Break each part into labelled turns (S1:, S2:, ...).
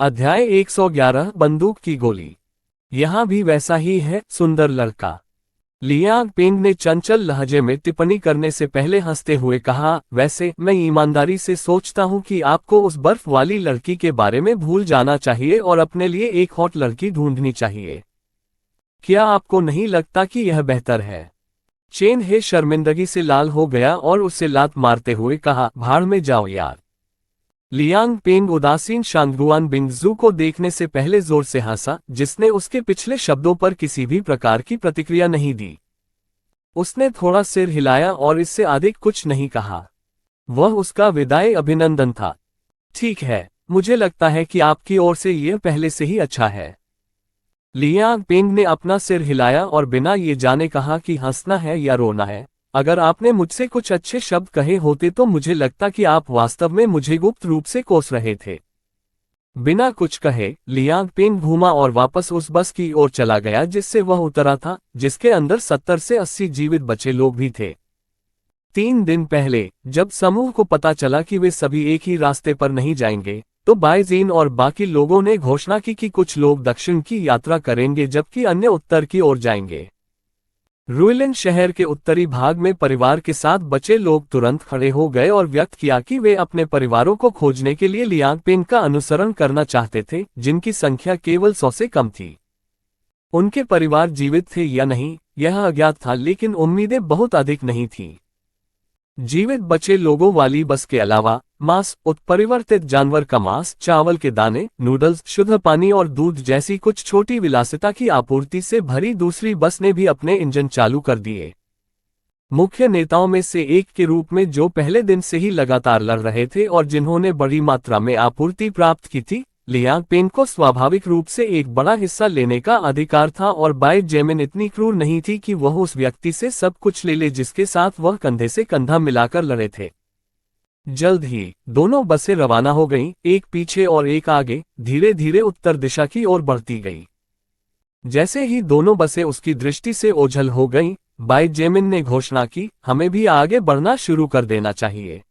S1: अध्याय 111 बंदूक की गोली। यहाँ भी वैसा ही है, सुंदर लड़का। लियांग पेंग ने चंचल लहजे में टिप्पणी करने से पहले हंसते हुए कहा, वैसे मैं ईमानदारी से सोचता हूँ कि आपको उस बर्फ वाली लड़की के बारे में भूल जाना चाहिए और अपने लिए एक हॉट लड़की ढूंढनी चाहिए। क्या आपको नहीं लगता कि यह बेहतर है? चेन हे शर्मिंदगी से लाल हो गया और उसे लात मारते हुए कहा, भाड़ में जाओ यार। लियांग पेंग उदासीन शांगरुआन बिंगजू को देखने से पहले जोर से हंसा, जिसने उसके पिछले शब्दों पर किसी भी प्रकार की प्रतिक्रिया नहीं दी। उसने थोड़ा सिर हिलाया और इससे अधिक कुछ नहीं कहा। वह उसका विदाई अभिनंदन था। ठीक है, मुझे लगता है कि आपकी ओर से यह पहले से ही अच्छा है। लियांग पेंग ने अपना सिर हिलाया और बिना ये जाने कहा कि हंसना है या रोना है। अगर आपने मुझसे कुछ अच्छे शब्द कहे होते तो मुझे लगता कि आप वास्तव में मुझे गुप्त रूप से कोस रहे थे। बिना कुछ कहे लियांग पेंग घूमा और वापस उस बस की ओर चला गया जिससे वह उतरा था, जिसके अंदर 70 से 80 जीवित बचे लोग भी थे। 3 दिन पहले जब समूह को पता चला कि वे सभी एक ही रास्ते पर नहीं जाएंगे, तो बाइजीन और बाकी लोगों ने घोषणा की कि कुछ लोग दक्षिण की यात्रा करेंगे जबकि अन्य उत्तर की ओर जाएंगे। रुइलिन शहर के उत्तरी भाग में परिवार के साथ बचे लोग तुरंत खड़े हो गए और व्यक्त किया कि वे अपने परिवारों को खोजने के लिए लियांग पेंग का अनुसरण करना चाहते थे, जिनकी संख्या केवल 100 से कम थी। उनके परिवार जीवित थे या नहीं, यह अज्ञात था, लेकिन उम्मीदें बहुत अधिक नहीं थीं। जीवित बचे लोगों वाली बस के अलावा मांस, उत्परिवर्तित जानवर का मांस, चावल के दाने, नूडल्स, शुद्ध पानी और दूध जैसी कुछ छोटी विलासिता की आपूर्ति से भरी दूसरी बस ने भी अपने इंजन चालू कर दिए। मुख्य नेताओं में से एक के रूप में, जो पहले दिन से ही लगातार लड़ रहे थे और जिन्होंने बड़ी मात्रा में आपूर्ति प्राप्त की थी, लियांग पेंग को स्वाभाविक रूप से एक बड़ा हिस्सा लेने का अधिकार था और बाई जेमिन इतनी क्रूर नहीं थी कि वह उस व्यक्ति से सब कुछ ले ले जिसके साथ वह कंधे से कंधा मिलाकर लड़े थे। जल्द ही दोनों बसें रवाना हो गईं, एक पीछे और एक आगे, धीरे धीरे उत्तर दिशा की ओर बढ़ती गई। जैसे ही दोनों बसें उसकी दृष्टि से ओझल हो गईं, बाई जेमिन ने घोषणा की, हमें भी आगे बढ़ना शुरू कर देना चाहिए।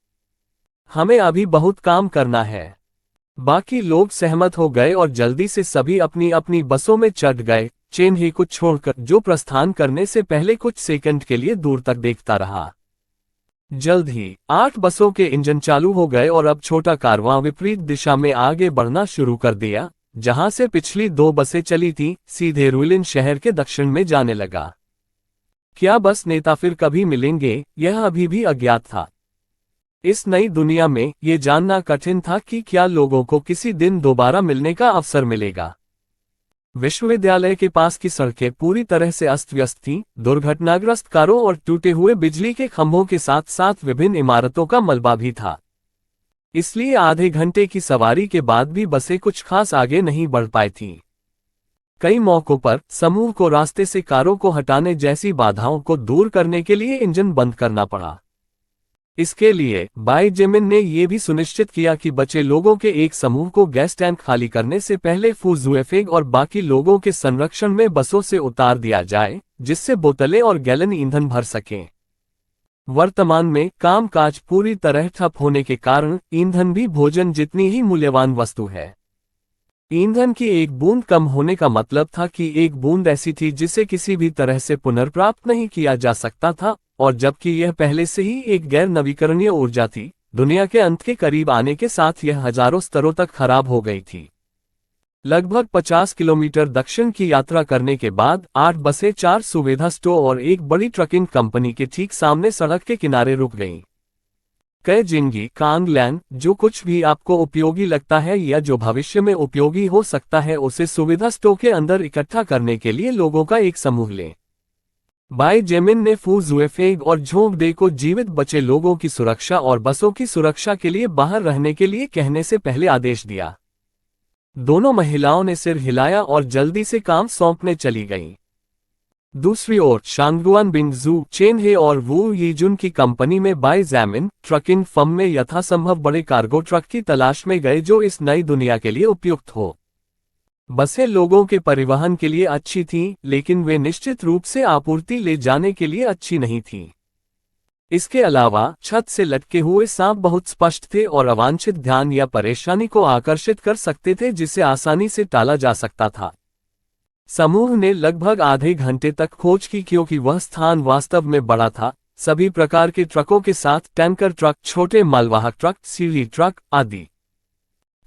S1: हमें अभी बहुत काम करना है। बाकी लोग सहमत हो गए और जल्दी से सभी अपनी अपनी बसों में चढ़ गए। चेन ही कुछ छोड़कर, जो प्रस्थान करने से पहले कुछ सेकंड के लिए दूर तक देखता रहा। जल्द ही 8 बसों के इंजन चालू हो गए और अब छोटा कारवां विपरीत दिशा में आगे बढ़ना शुरू कर दिया, जहां से पिछली 2 बसें चली थीं, सीधे रुइलिन शहर के दक्षिण में जाने लगा। क्या बस नेता फिर कभी मिलेंगे, यह अभी भी अज्ञात था। इस नई दुनिया में ये जानना कठिन था कि क्या लोगों को किसी दिन दोबारा मिलने का अवसर मिलेगा। विश्वविद्यालय के पास की सड़कें पूरी तरह से अस्त व्यस्त थीं, दुर्घटनाग्रस्त कारों और टूटे हुए बिजली के खंभों के साथ साथ विभिन्न इमारतों का मलबा भी था। इसलिए आधे घंटे की सवारी के बाद भी बसें कुछ खास आगे नहीं बढ़ पाई थीं। कई मौकों पर समूह को रास्ते से कारों को हटाने जैसी बाधाओं को दूर करने के लिए इंजन बंद करना पड़ा। इसके लिए बाई जेमिन ने यह भी सुनिश्चित किया कि बचे लोगों के एक समूह को गैस टैंक खाली करने से पहले फू जुएफेग और बाकी लोगों के संरक्षण में बसों से उतार दिया जाए, जिससे बोतलें और गैलन ईंधन भर सकें। वर्तमान में कामकाज पूरी तरह ठप होने के कारण ईंधन भी भोजन जितनी ही मूल्यवान वस्तु है। ईंधन की एक बूंद कम होने का मतलब था कि एक बूंद ऐसी थी जिसे किसी भी तरह से पुनर्प्राप्त नहीं किया जा सकता था, और जबकि यह पहले से ही एक गैर नवीकरणीय ऊर्जा थी, दुनिया के अंत के करीब आने के साथ यह हजारों स्तरों तक खराब हो गई थी। लगभग 50 किलोमीटर दक्षिण की यात्रा करने के बाद 8 बसें 4 सुविधा स्टोर और एक बड़ी ट्रकिंग कंपनी के ठीक सामने सड़क के किनारे रुक गईं। कई जिंगी कांगलैंड, जो कुछ भी आपको उपयोगी लगता है या जो भविष्य में उपयोगी हो सकता है, उसे सुविधा स्टोर के अंदर इकट्ठा करने के लिए लोगों का एक समूह लें। बाई जेमिन ने फू जुएफेग और झोंग डे को जीवित बचे लोगों की सुरक्षा और बसों की सुरक्षा के लिए बाहर रहने के लिए कहने से पहले आदेश दिया। दोनों महिलाओं ने सिर हिलाया और जल्दी से काम सौंपने चली गईं। दूसरी ओर शांगरुआन बिंगजू, चेन हे और वू यीजुन की कंपनी में बाई जेमिन ट्रकिंग फर्म में यथासंभव बड़े कार्गो ट्रक की तलाश में गए जो इस नई दुनिया के लिए उपयुक्त हो। बसें लोगों के परिवहन के लिए अच्छी थीं, लेकिन वे निश्चित रूप से आपूर्ति ले जाने के लिए अच्छी नहीं थीं। इसके अलावा छत से लटके हुए सांप बहुत स्पष्ट थे और अवांछित ध्यान या परेशानी को आकर्षित कर सकते थे, जिसे आसानी से टाला जा सकता था। समूह ने लगभग आधे घंटे तक खोज की, क्योंकि वह स्थान वास्तव में बड़ा था, सभी प्रकार के ट्रकों के साथ टैंकर ट्रक, छोटे मालवाहक ट्रक, सीढ़ी ट्रक आदि।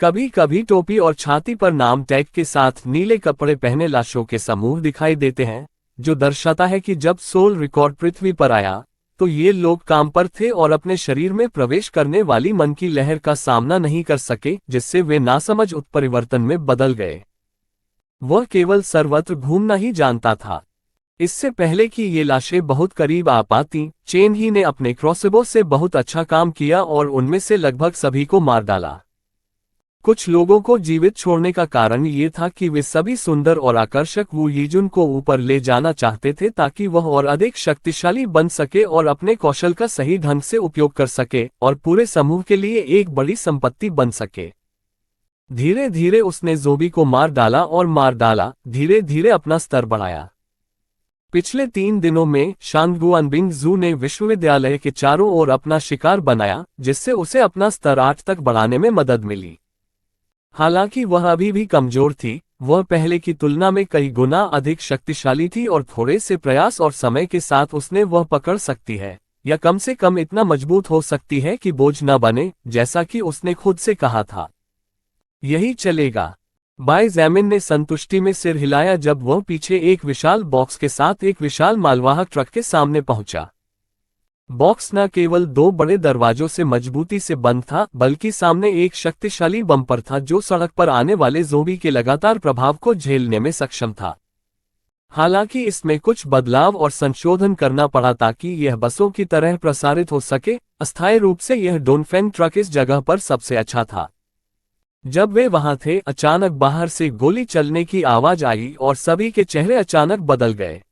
S1: कभी कभी टोपी और छाती पर नाम टैग के साथ नीले कपड़े पहने लाशों के समूह दिखाई देते हैं, जो दर्शाता है कि जब सोल रिकॉर्ड पृथ्वी पर आया तो ये लोग काम पर थे और अपने शरीर में प्रवेश करने वाली मन की लहर का सामना नहीं कर सके, जिससे वे नासमझ उत्परिवर्तन में बदल गए। वह केवल सर्वत्र घूमना ही जानता था। इससे पहले कि ये लाशें बहुत करीब आ पाती, चेन ही ने अपने क्रॉसबो से बहुत अच्छा काम किया और उनमें से लगभग सभी को मार डाला। कुछ लोगों को जीवित छोड़ने का कारण ये था कि वे सभी सुंदर और आकर्षक वू यीजुन को ऊपर ले जाना चाहते थे, ताकि वह और अधिक शक्तिशाली बन सके और अपने कौशल का सही ढंग से उपयोग कर सके और पूरे समूह के लिए एक बड़ी संपत्ति बन सके। धीरे धीरे उसने जोबी को मार डाला, धीरे धीरे अपना स्तर बढ़ाया। पिछले 3 दिनों में शांगगुआनबिंग जू ने विश्वविद्यालय के चारों ओर अपना शिकार बनाया, जिससे उसे अपना स्तर 8 तक बढ़ाने में मदद मिली। हालांकि वह अभी भी कमजोर थी, वह पहले की तुलना में कई गुना अधिक शक्तिशाली थी और थोड़े से प्रयास और समय के साथ उसने वह पकड़ सकती है, या कम से कम इतना मजबूत हो सकती है कि बोझ न बने, जैसा कि उसने खुद से कहा था। यही चलेगा। बाय जैमिन ने संतुष्टि में सिर हिलाया जब वह पीछे एक विशाल बॉक्स के साथ एक विशाल मालवाहक ट्रक के सामने पहुंचा। बॉक्स न केवल 2 बड़े दरवाजों से मजबूती से बंद था, बल्कि सामने एक शक्तिशाली बम्पर था जो सड़क पर आने वाले ज़ोंबी के लगातार प्रभाव को झेलने में सक्षम था। हालांकि इसमें कुछ बदलाव और संशोधन करना पड़ा ताकि यह बसों की तरह प्रसारित हो सके। अस्थायी रूप से यह डोनफेंग ट्रक इस जगह पर सबसे अच्छा था। जब वे वहां थे, अचानक बाहर से गोली चलने की आवाज आई और सभी के चेहरे अचानक बदल गए।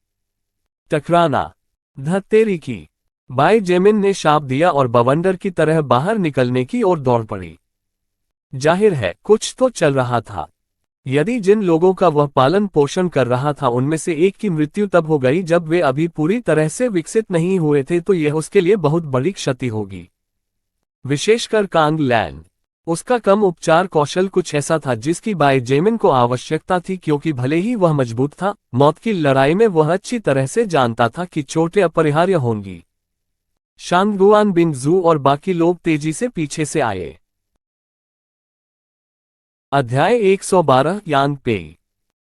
S1: टकराना, धत्तेरी की, बाय जेमिन ने शाप दिया और बवंडर की तरह बाहर निकलने की ओर दौड़ पड़ी। जाहिर है कुछ तो चल रहा था। यदि जिन लोगों का वह पालन पोषण कर रहा था उनमें से एक की मृत्यु तब हो गई जब वे अभी पूरी तरह से विकसित नहीं हुए थे, तो यह उसके लिए बहुत बड़ी क्षति होगी। विशेषकर कांग लैन। उसका कम उपचार कौशल कुछ ऐसा था जिसकी बाय जेमिन को आवश्यकता थी, क्योंकि भले ही वह मजबूत था, मौत की लड़ाई में वह अच्छी तरह से जानता था कि चोटें अपरिहार्य होंगी। शांगगुआनबिंग जू और बाकी लोग तेजी से पीछे से आए। अध्याय 112 यांग पेई।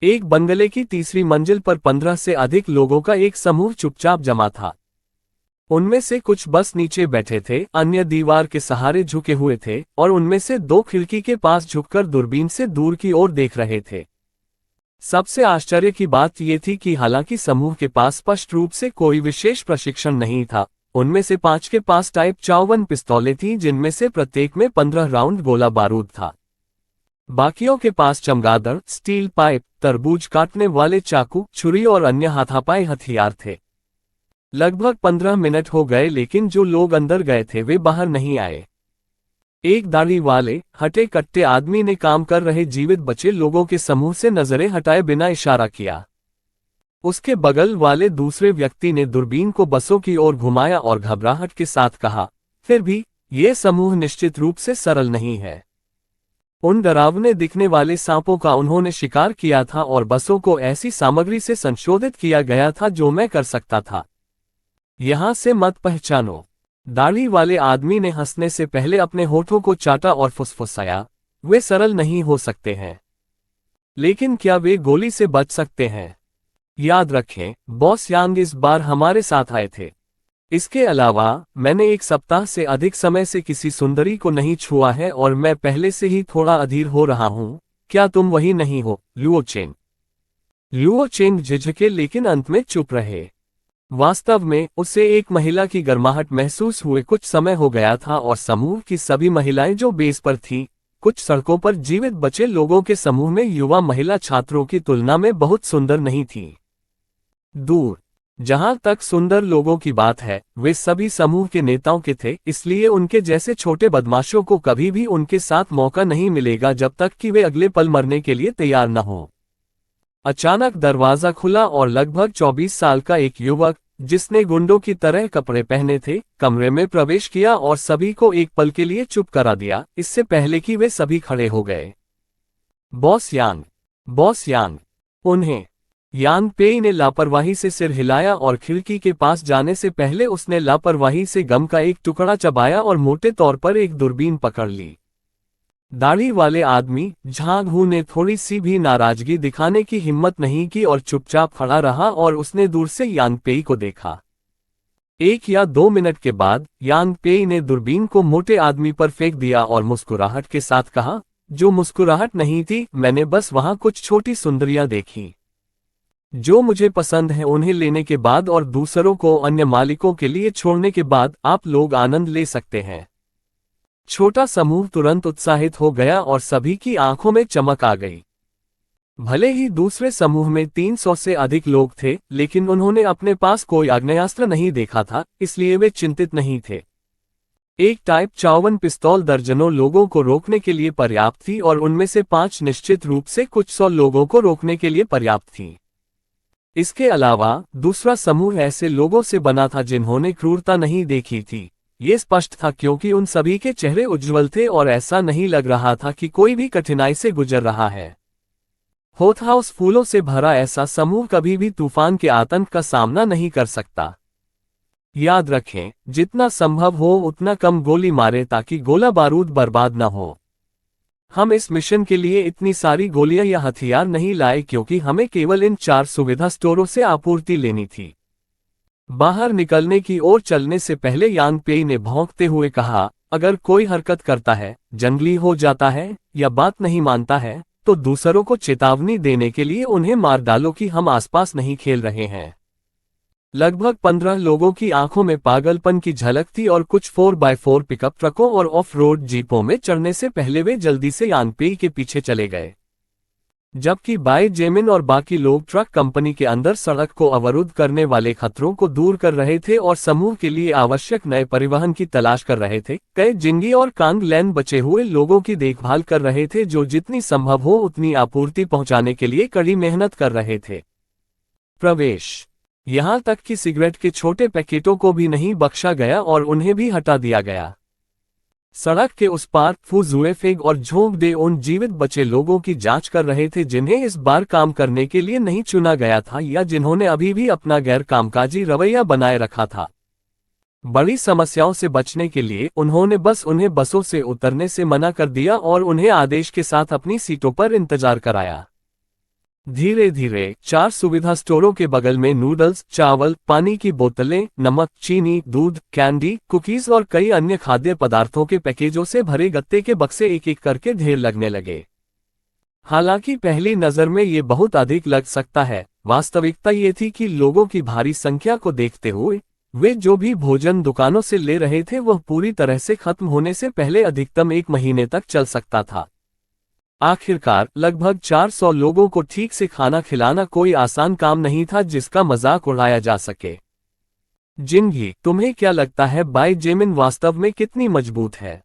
S1: एक बंगले की तीसरी मंजिल पर 15 से अधिक लोगों का एक समूह चुपचाप जमा था। उनमें से कुछ बस नीचे बैठे थे, अन्य दीवार के सहारे झुके हुए थे और उनमें से 2 खिड़की के पास झुककर दूरबीन से दूर की ओर देख रहे थे। सबसे आश्चर्य की बात यह थी कि हालांकि समूह के पास स्पष्ट रूप से कोई विशेष प्रशिक्षण नहीं था, उनमें से 5 के पास टाइप 54 पिस्तौलें थीं, जिनमें से प्रत्येक में 15 राउंड गोला बारूद था। बाकियों के पास चमगादड़, स्टील पाइप, तरबूज काटने वाले चाकू, छुरी और अन्य हाथापाई हथियार थे। लगभग 15 मिनट हो गए, लेकिन जो लोग अंदर गए थे वे बाहर नहीं आए। एक दाढ़ी वाले हटे कट्टे आदमी ने काम कर रहे जीवित बचे लोगों के समूह से नजरें हटाए बिना इशारा किया। उसके बगल वाले दूसरे व्यक्ति ने दूरबीन को बसों की ओर घुमाया और घबराहट के साथ कहा, फिर भी ये समूह निश्चित रूप से सरल नहीं है। उन डरावने दिखने वाले सांपों का उन्होंने शिकार किया था और बसों को ऐसी सामग्री से संशोधित किया गया था जो मैं कर सकता था। यहां से मत पहचानो। दाढ़ी वाले आदमी ने हंसने से पहले अपने होठों को चाटा और फुसफुसाया, वे सरल नहीं हो सकते हैं, लेकिन क्या वे गोली से बच सकते हैं? याद रखें, बॉस यांग इस बार हमारे साथ आए थे। इसके अलावा मैंने 1 सप्ताह से अधिक समय से किसी सुंदरी को नहीं छुआ है और मैं पहले से ही थोड़ा अधीर हो रहा हूं। क्या तुम वही नहीं हो, लुओ चेंग? लुओ चेंग झिझके लेकिन अंत में चुप रहे। वास्तव में उसे एक महिला की गर्माहट महसूस हुए कुछ समय हो गया था और समूह की सभी महिलाएं जो बेस पर थीं, कुछ सड़कों पर जीवित बचे लोगों के समूह में युवा महिला छात्रों की तुलना में बहुत सुंदर नहीं थीं। दूर जहां तक सुंदर लोगों की बात है, वे सभी समूह के नेताओं के थे, इसलिए उनके जैसे छोटे बदमाशों को कभी भी उनके साथ मौका नहीं मिलेगा जब तक कि वे अगले पल मरने के लिए तैयार न हों। अचानक दरवाजा खुला और लगभग 24 साल का एक युवक, जिसने गुंडों की तरह कपड़े पहने थे, कमरे में प्रवेश किया और सभी को एक पल के लिए चुप करा दिया, इससे पहले कि वे सभी खड़े हो गए। बॉस यांग, बॉस यांग। उन्हें। यांग पेई ने लापरवाही से सिर हिलाया और खिड़की के पास जाने से पहले उसने लापरवाही से गम का एक टुकड़ा चबाया और मोटे तौर पर एक दूरबीन पकड़ ली। दाढ़ी वाले आदमी झांग हू ने थोड़ी सी भी नाराजगी दिखाने की हिम्मत नहीं की और चुपचाप खड़ा रहा और उसने दूर से यांग पेई को देखा। 1 या 2 मिनट के बाद यांग पेई ने दूरबीन को मोटे आदमी पर फेंक दिया और मुस्कुराहट के साथ कहा, जो मुस्कुराहट नहीं थी, मैंने बस वहां कुछ छोटी सुंदरियां देखी जो मुझे पसंद है। उन्हें लेने के बाद और दूसरों को अन्य मालिकों के लिए छोड़ने के बाद आप लोग आनंद ले सकते हैं। छोटा समूह तुरंत उत्साहित हो गया और सभी की आंखों में चमक आ गई। भले ही दूसरे समूह में 300 से अधिक लोग थे, लेकिन उन्होंने अपने पास कोई आग्नेयास्त्र नहीं देखा था, इसलिए वे चिंतित नहीं थे। एक टाइप 54 पिस्तौल दर्जनों लोगों को रोकने के लिए पर्याप्त थी और उनमें से 5 निश्चित रूप से कुछ 100 लोगों को रोकने के लिए पर्याप्त थी। इसके अलावा दूसरा समूह ऐसे लोगों से बना था जिन्होंने क्रूरता नहीं देखी थी। ये स्पष्ट था क्योंकि उन सभी के चेहरे उज्ज्वल थे और ऐसा नहीं लग रहा था कि कोई भी कठिनाई से गुजर रहा है। हॉटहाउस फूलों से भरा ऐसा समूह कभी भी तूफान के आतंक का सामना नहीं कर सकता। याद रखें, जितना संभव हो उतना कम गोली मारें ताकि गोला बारूद बर्बाद न हो। हम इस मिशन के लिए इतनी सारी गोलियां या हथियार नहीं लाए क्योंकि हमें केवल इन 4 सुविधा स्टोरों से आपूर्ति लेनी थी। बाहर निकलने की ओर चलने से पहले यांग पेई ने भौंकते हुए कहा, अगर कोई हरकत करता है, जंगली हो जाता है या बात नहीं मानता है, तो दूसरों को चेतावनी देने के लिए उन्हें मार डालो कि हम आसपास नहीं खेल रहे हैं। लगभग 15 लोगों की आंखों में पागलपन की झलक थी और कुछ 4x4 पिकअप ट्रकों और ऑफ रोड जीपों में चढ़ने से पहले वे जल्दी से यांग पेई के पीछे चले गए, जबकि बाय जेमिन और बाकी लोग ट्रक कंपनी के अंदर सड़क को अवरुद्ध करने वाले खतरों को दूर कर रहे थे और समूह के लिए आवश्यक नए परिवहन की तलाश कर रहे थे। कई जिंगी और कांग लैन बचे हुए लोगों की देखभाल कर रहे थे जो जितनी संभव हो उतनी आपूर्ति पहुंचाने के लिए कड़ी मेहनत कर रहे थे। प्रवेश। यहां तक कि सिगरेट के छोटे पैकेटों को भी नहीं बख्शा गया और उन्हें भी हटा दिया गया। सड़क के उस पार फुजुएफेग और झोंगडे उन जीवित बचे लोगों की जांच कर रहे थे जिन्हें इस बार काम करने के लिए नहीं चुना गया था या जिन्होंने अभी भी अपना गैर कामकाजी रवैया बनाए रखा था। बड़ी समस्याओं से बचने के लिए उन्होंने बस उन्हें बसों से उतरने से मना कर दिया और उन्हें आदेश के साथ अपनी सीटों पर इंतजार कराया। धीरे धीरे 4 सुविधा स्टोरों के बगल में नूडल्स, चावल, पानी की बोतलें, नमक, चीनी, दूध, कैंडी, कुकीज और कई अन्य खाद्य पदार्थों के पैकेजों से भरे गत्ते के बक्से एक एक करके ढेर लगने लगे। हालांकि पहली नजर में ये बहुत अधिक लग सकता है, वास्तविकता ये थी कि लोगों की भारी संख्या को देखते हुए वे जो भी भोजन दुकानों से ले रहे थे वह पूरी तरह से खत्म होने से पहले अधिकतम 1 महीने तक चल सकता था। आखिरकार लगभग 400 लोगों को ठीक से खाना खिलाना कोई आसान काम नहीं था जिसका मजाक उड़ाया जा सके। जिंगी, तुम्हें क्या लगता है बाय जेमिन वास्तव में कितनी मजबूत है?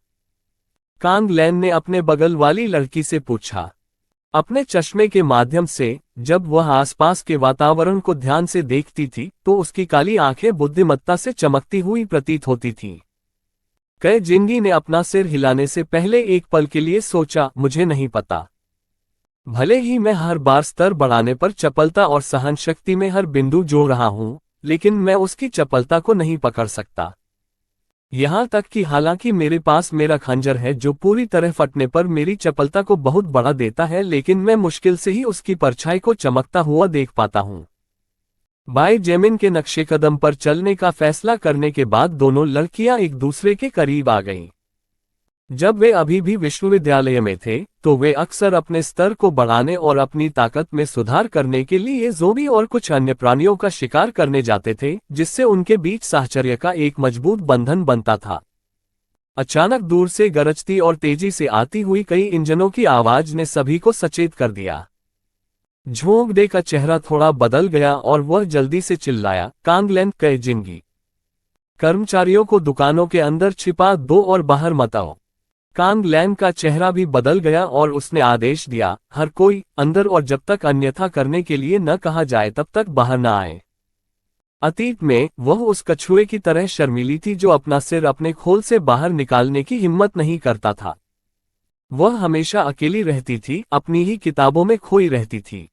S1: कांग लैन ने अपने बगल वाली लड़की से पूछा। अपने चश्मे के माध्यम से जब वह आसपास के वातावरण को ध्यान से देखती थी तो उसकी काली आंखें बुद्धिमत्ता से चमकती हुई प्रतीत होती थीं। कई जिंगी ने अपना सिर हिलाने से पहले एक पल के लिए सोचा, मुझे नहीं पता। भले ही मैं हर बार स्तर बढ़ाने पर चपलता और सहनशक्ति में हर बिंदु जोड़ रहा हूं, लेकिन मैं उसकी चपलता को नहीं पकड़ सकता। यहां तक कि हालांकि मेरे पास मेरा खंजर है जो पूरी तरह फटने पर मेरी चपलता को बहुत बढ़ा देता है, लेकिन मैं मुश्किल से ही उसकी परछाई को चमकता हुआ देख पाता हूं। बाय जेमिन के नक्शे कदम पर चलने का फैसला करने के बाद दोनों लड़कियां एक दूसरे के करीब आ गईं। जब वे अभी भी विश्वविद्यालय में थे तो वे अक्सर अपने स्तर को बढ़ाने और अपनी ताकत में सुधार करने के लिए ज़ोंबी और कुछ अन्य प्राणियों का शिकार करने जाते थे, जिससे उनके बीच साहचर्य का एक मजबूत बंधन बनता था। अचानक दूर से गरजती और तेजी से आती हुई कई इंजनों की आवाज ने सभी को सचेत कर दिया। झोंगडे का चेहरा थोड़ा बदल गया और वह जल्दी से चिल्लाया, कांगलैन कई जिंगी। कर्मचारियों को दुकानों के अंदर छिपा दो और बाहर मत आओ। कांगलैन का चेहरा भी बदल गया और उसने आदेश दिया, हर कोई अंदर और जब तक अन्यथा करने के लिए न कहा जाए तब तक बाहर न आए। अतीत में वह उस कछुए की तरह शर्मीली थी जो अपना सिर अपने खोल से बाहर निकालने की हिम्मत नहीं करता था। वह हमेशा अकेली रहती थी, अपनी ही किताबों में खोई रहती थी।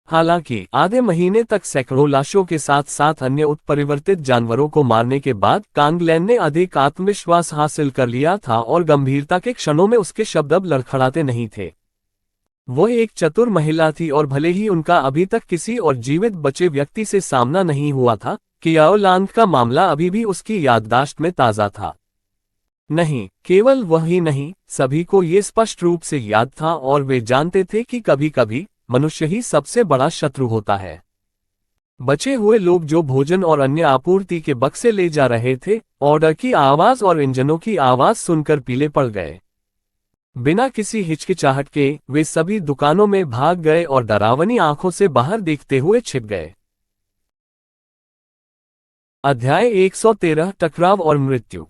S1: हालांकि आधे महीने तक सैकड़ों लाशों के साथ साथ अन्य उत्परिवर्तित जानवरों को मारने के बाद कांगलेन ने अधिक आत्मविश्वास हासिल कर लिया था और गंभीरता के क्षणों में उसके शब्द अब लड़खड़ाते नहीं थे। वह एक चतुर महिला थी और भले ही उनका अभी तक किसी और जीवित बचे व्यक्ति से सामना नहीं हुआ था, कियाओलांग का मामला अभी भी उसकी याददाश्त में ताज़ा था। नहीं, केवल वह ही नहीं, सभी को ये स्पष्ट रूप से याद था और वे जानते थे कि कभी कभी मनुष्य ही सबसे बड़ा शत्रु होता है। बचे हुए लोग जो भोजन और अन्य आपूर्ति के बक्से ले जा रहे थे, ऑर्डर की आवाज और इंजनों की आवाज सुनकर पीले पड़ गए। बिना किसी हिचकिचाहट के वे सभी दुकानों में भाग गए और डरावनी आंखों से बाहर देखते हुए छिप गए। अध्याय 113 टकराव और मृत्यु।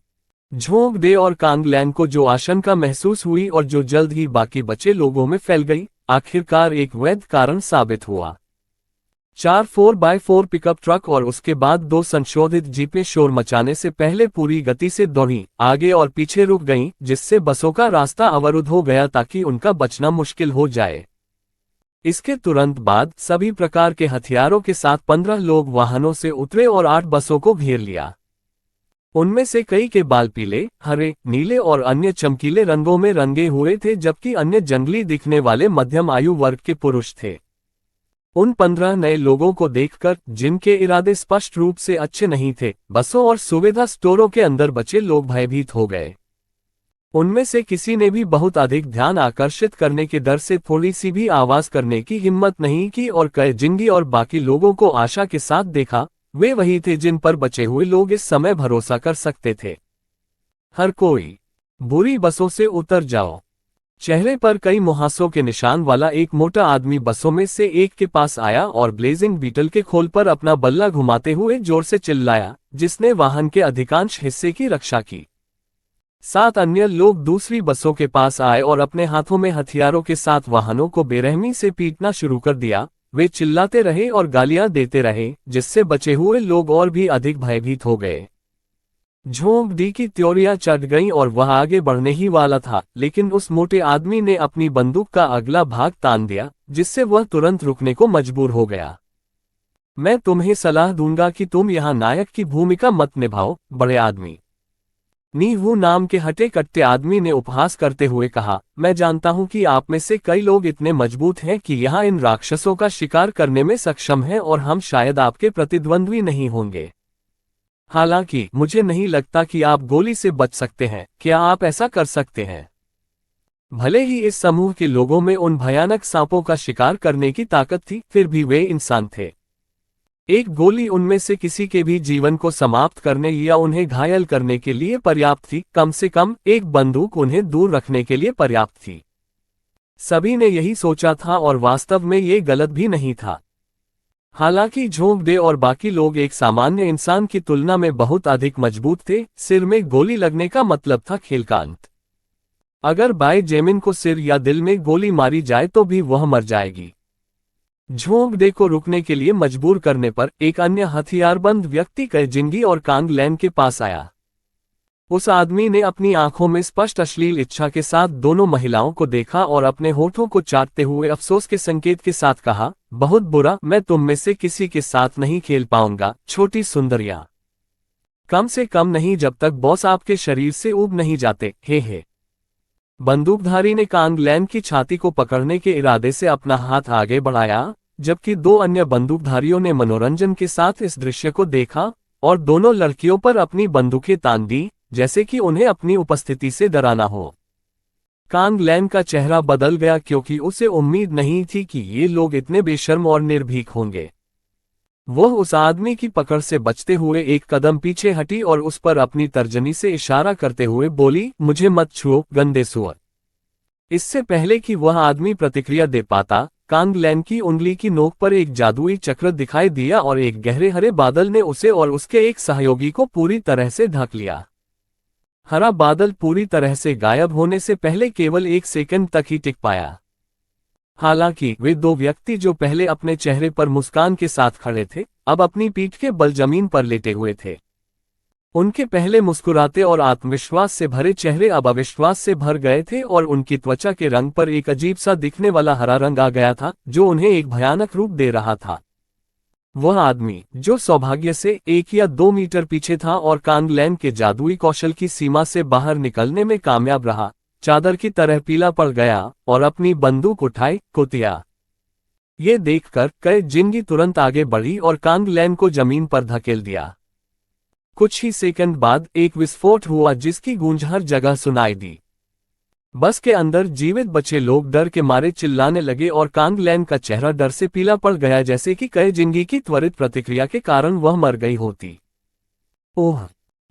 S1: झोंक दे और कांगलैन को जो आशंका महसूस हुई और जो जल्द ही बाकी बचे लोगों में फैल गई, आखिरकार एक वैध कारण साबित हुआ। 4 4x4 पिकअप ट्रक और उसके बाद 2 संशोधित जीपें शोर मचाने से पहले पूरी गति से दौड़ी, आगे और पीछे रुक गईं, जिससे बसों का रास्ता अवरुद्ध हो गया ताकि उनका बचना मुश्किल हो जाए। इसके तुरंत बाद सभी प्रकार के हथियारों के साथ 15 लोग वाहनों से उतरे और 8 बसों को घेर लिया। उनमें से कई के बाल पीले, हरे, नीले और अन्य चमकीले रंगों में रंगे हुए थे, जबकि अन्य जंगली दिखने वाले मध्यम आयु वर्ग के पुरुष थे। उन 15 नए लोगों को देखकर, जिनके इरादे स्पष्ट रूप से अच्छे नहीं थे, बसों और सुविधा स्टोरों के अंदर बचे लोग भयभीत हो गए। उनमें से किसी ने भी बहुत अधिक ध्यान आकर्षित करने के डर से थोड़ी सी भी आवाज करने की हिम्मत नहीं की और कई जिंगी और बाकी लोगों को आशा के साथ देखा। वे वही थे जिन पर बचे हुए लोग इस समय भरोसा कर सकते थे। हर कोई बुरी बसों से उतर जाओ। चेहरे पर कई मुहासों के निशान वाला एक मोटा आदमी बसों में से एक के पास आया और ब्लेजिंग बीटल के खोल पर अपना बल्ला घुमाते हुए जोर से चिल्लाया, जिसने वाहन के अधिकांश हिस्से की रक्षा की। 7 अन्य लोग दूसरी बसों के पास आए और अपने हाथों में हथियारों के साथ वाहनों को बेरहमी से पीटना शुरू कर दिया। वे चिल्लाते रहे और गालियां देते रहे, जिससे बचे हुए लोग और भी अधिक भयभीत हो गए। झोंक डी की त्योरियां चढ़ गईं और वह आगे बढ़ने ही वाला था, लेकिन उस मोटे आदमी ने अपनी बंदूक का अगला भाग तान दिया, जिससे वह तुरंत रुकने को मजबूर हो गया। मैं तुम्हें सलाह दूंगा कि तुम यहां नायक की भूमिका मत निभाओ, बड़े आदमी। नीहू नाम के हटे कट्टे आदमी ने उपहास करते हुए कहा, मैं जानता हूं कि आप में से कई लोग इतने मजबूत हैं कि यहां इन राक्षसों का शिकार करने में सक्षम हैं और हम शायद आपके प्रतिद्वंद्वी नहीं होंगे। हालांकि मुझे नहीं लगता कि आप गोली से बच सकते हैं। क्या आप ऐसा कर सकते हैं? भले ही इस समूह के लोगों में उन भयानक सांपों का शिकार करने की ताकत थी, फिर भी वे इंसान थे। एक गोली उनमें से किसी के भी जीवन को समाप्त करने या उन्हें घायल करने के लिए पर्याप्त थी, कम से कम एक बंदूक उन्हें दूर रखने के लिए पर्याप्त थी। सभी ने यही सोचा था और वास्तव में ये गलत भी नहीं था। हालांकि झोंक दे और बाकी लोग एक सामान्य इंसान की तुलना में बहुत अधिक मजबूत थे। सिर में गोली लगने का मतलब था खेल का अंत। अगर बाय जेमिन को सिर या दिल में गोली मारी जाए तो भी वह मर जाएगी। झोंक दे को रुकने के लिए मजबूर करने पर एक अन्य हथियारबंद व्यक्ति कैजिंगी और कांगलैन के पास आया। उस आदमी ने अपनी आंखों में स्पष्ट अश्लील इच्छा के साथ दोनों महिलाओं को देखा और अपने होठों को चाटते हुए अफसोस के संकेत के साथ कहा, बहुत बुरा, मैं तुम में से किसी के साथ नहीं खेल पाऊंगा, छोटी सुंदरिया। कम से कम नहीं जब तक बॉस आपके शरीर से ऊब नहीं जाते। हे। बंदूकधारी ने कांगलैन की छाती को पकड़ने के इरादे से अपना हाथ आगे बढ़ाया, जबकि 2 अन्य बंदूकधारियों ने मनोरंजन के साथ इस दृश्य को देखा और दोनों लड़कियों पर अपनी बंदूकें तान दी, जैसे कि उन्हें अपनी उपस्थिति से डराना हो। कांगलैन का चेहरा बदल गया क्योंकि उसे उम्मीद नहीं थी कि ये लोग इतने बेशर्म और निर्भीक होंगे। वह उस आदमी की पकड़ से बचते हुए एक कदम पीछे हटी और उस पर अपनी तर्जनी से इशारा करते हुए बोली, मुझे मत छुओ, गंदे सुअर। इससे पहले कि वह आदमी प्रतिक्रिया दे पाता, कांगलैन की उंगली की नोक पर एक जादुई चक्र दिखाई दिया और एक गहरे हरे बादल ने उसे और उसके एक सहयोगी को पूरी तरह से ढक लिया। हरा बादल पूरी तरह से गायब होने से पहले केवल 1 सेकंड तक ही टिक पाया। हालांकि वे दो व्यक्ति जो पहले अपने चेहरे पर मुस्कान के साथ खड़े थे, अब अपनी पीठ के बल जमीन पर लेटे हुए थे। उनके पहले मुस्कुराते और आत्मविश्वास से भरे चेहरे अब अविश्वास से भर गए थे और उनकी त्वचा के रंग पर एक अजीब सा दिखने वाला हरा रंग आ गया था, जो उन्हें एक भयानक रूप दे रहा था। वह आदमी, जो सौभाग्य से 1 या 2 मीटर पीछे था और कांग लैन के जादुई कौशल की सीमा से बाहर निकलने में कामयाब रहा, चादर की तरह पीला पड़ गया और अपनी बंदूक उठाई, कुतिया। ये देखकर कई जिंगी तुरंत आगे बढ़ी और कांग लैन को जमीन पर धकेल दिया। कुछ ही सेकंड बाद एक विस्फोट हुआ जिसकी गूंज हर जगह सुनाई दी। बस के अंदर जीवित बचे लोग डर के मारे चिल्लाने लगे और कांग लैन का चेहरा डर से पीला पड़ गया, जैसे कि कई जिंगी की त्वरित प्रतिक्रिया के कारण वह मर गई होती। ओह!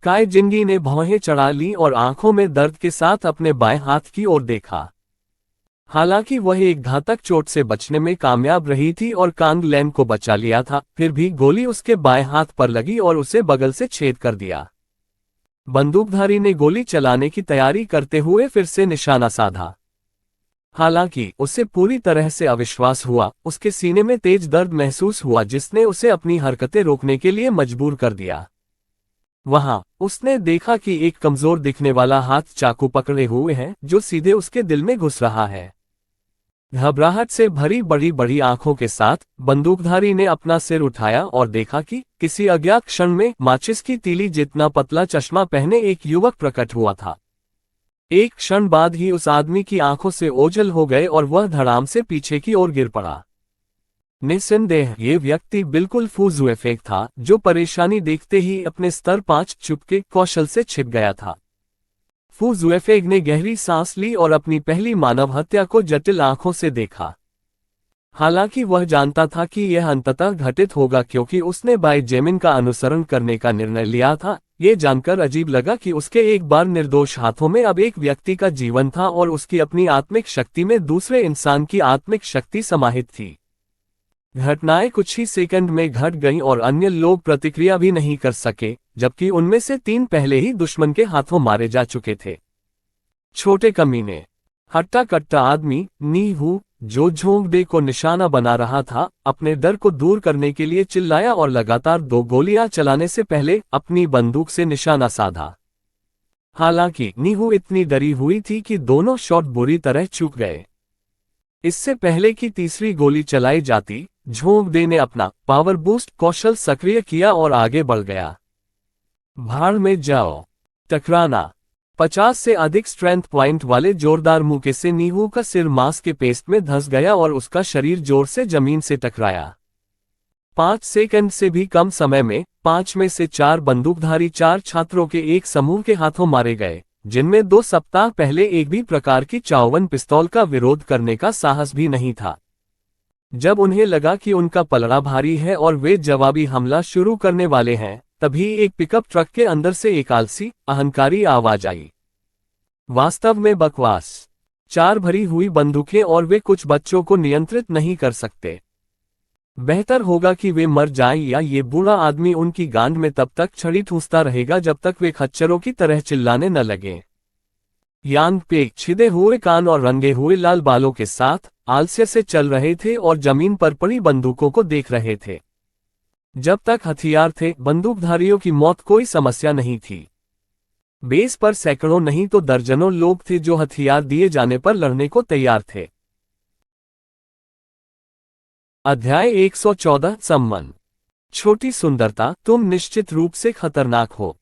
S1: काय जिंगी ने भौहें चढ़ा ली और आंखों में दर्द के साथ अपने बाएं हाथ की ओर देखा। हालांकि वह एक घातक चोट से बचने में कामयाब रही थी और कांग लैन को बचा लिया था, फिर भी गोली उसके बाएं हाथ पर लगी और उसे बगल से छेद कर दिया। बंदूकधारी ने गोली चलाने की तैयारी करते हुए फिर से निशाना साधा। हालांकि उसे पूरी तरह से अविश्वास हुआ, उसके सीने में तेज दर्द महसूस हुआ जिसने उसे अपनी हरकतें रोकने के लिए मजबूर कर दिया। वहां उसने देखा कि एक कमजोर दिखने वाला हाथ चाकू पकड़े हुए है, जो सीधे उसके दिल में घुस रहा है। घबराहट से भरी बड़ी बड़ी आंखों के साथ बंदूकधारी ने अपना सिर उठाया और देखा कि किसी अज्ञात क्षण में माचिस की तीली जितना पतला चश्मा पहने एक युवक प्रकट हुआ था। एक क्षण बाद ही उस आदमी की आंखों से ओझल हो गए और वह धड़ाम से पीछे की ओर गिर पड़ा। निस्संदेह ये व्यक्ति बिल्कुल फू जुएफेक था, जो परेशानी देखते ही अपने स्तर 5 चुपके कौशल से छिप गया था। फू जुएफेग ने गहरी सांस ली और अपनी पहली मानव हत्या को जटिल आंखों से देखा। हालांकि वह जानता था कि यह अंततः घटित होगा क्योंकि उसने बाई जेमिन का अनुसरण करने का निर्णय लिया था। ये जानकर अजीब लगा कि उसके एक बार निर्दोष हाथों में अब एक व्यक्ति का जीवन था और उसकी अपनी आत्मिक शक्ति में दूसरे इंसान की आत्मिक शक्ति समाहित थी। घटनाएं कुछ ही सेकंड में घट गईं और अन्य लोग प्रतिक्रिया भी नहीं कर सके, जबकि उनमें से 3 पहले ही दुश्मन के हाथों मारे जा चुके थे। छोटे कमीने, हट्टा कट्टा आदमी नी हू, जो झोंगडे को निशाना बना रहा था, अपने डर को दूर करने के लिए चिल्लाया और लगातार 2 गोलियां चलाने से पहले अपनी बंदूक से निशाना साधा। हालांकि नीहू इतनी डरी हुई थी कि दोनों शॉट बुरी तरह चूक गए। इससे पहले कि तीसरी गोली चलाई जाती, झोंगडे ने अपना पावर बूस्ट कौशल सक्रिय किया और आगे बढ़ गया। भाड़ में जाओ! टकराना! 50 से अधिक स्ट्रेंथ पॉइंट वाले जोरदार मुक्के से नीहू का सिर मांस के पेस्ट में धंस गया और उसका शरीर जोर से जमीन से टकराया। 5 सेकंड से भी कम समय में 5 में से 4 बंदूकधारी 4 छात्रों के एक समूह के हाथों मारे गए, जिनमें 2 सप्ताह पहले एक भी प्रकार की 54 पिस्तौल का विरोध करने का साहस भी नहीं था। जब उन्हें लगा कि उनका पलड़ा भारी है और वे जवाबी हमला शुरू करने वाले हैं, तभी एक पिकअप ट्रक के अंदर से एक आलसी, अहंकारी आवाज आई। वास्तव में बकवास। 4 भरी हुई बंदूकें और वे कुछ बच्चों को नियंत्रित नहीं कर सकते। बेहतर होगा कि वे मर जाएं या ये बूढ़ा आदमी उनकी गांड में तब तक छड़ी ठूंसता रहेगा जब तक वे खच्चरों की तरह चिल्लाने न लगें। यांग पे छिदे हुए कान और रंगे हुए लाल बालों के साथ आलस्य से चल रहे थे और जमीन पर पड़ी बंदूकों को देख रहे थे। जब तक हथियार थे, बंदूकधारियों की मौत कोई समस्या नहीं थी। बेस पर सैकड़ों नहीं तो दर्जनों लोग थे जो हथियार दिए जाने पर लड़ने को तैयार थे। अध्याय 114 सम्मन। छोटी सुंदरता, तुम निश्चित रूप से खतरनाक हो।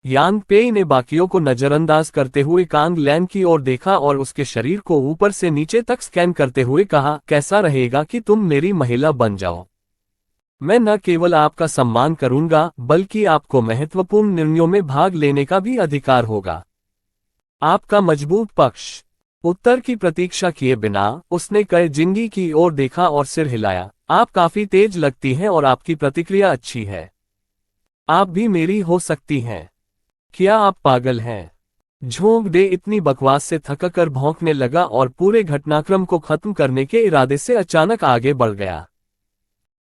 S1: यांग पेई ने बाकियों को नजरअंदाज करते हुए कांग लैन की ओर देखा और उसके शरीर को ऊपर से नीचे तक स्कैन करते हुए कहा, कैसा रहेगा कि तुम मेरी महिला बन जाओ? मैं न केवल आपका सम्मान करूंगा, बल्कि आपको महत्वपूर्ण निर्णयों में भाग लेने का भी अधिकार होगा। आपका मजबूत पक्ष। उत्तर की प्रतीक्षा किए बिना उसने कई जिंगी की ओर देखा और सिर हिलाया। आप काफी तेज लगती हैं और आपकी प्रतिक्रिया अच्छी है। आप भी मेरी हो सकती हैं। क्या आप पागल हैं? झोंगडे इतनी बकवास से थककर भौंकने लगा और पूरे घटनाक्रम को खत्म करने के इरादे से अचानक आगे बढ़ गया।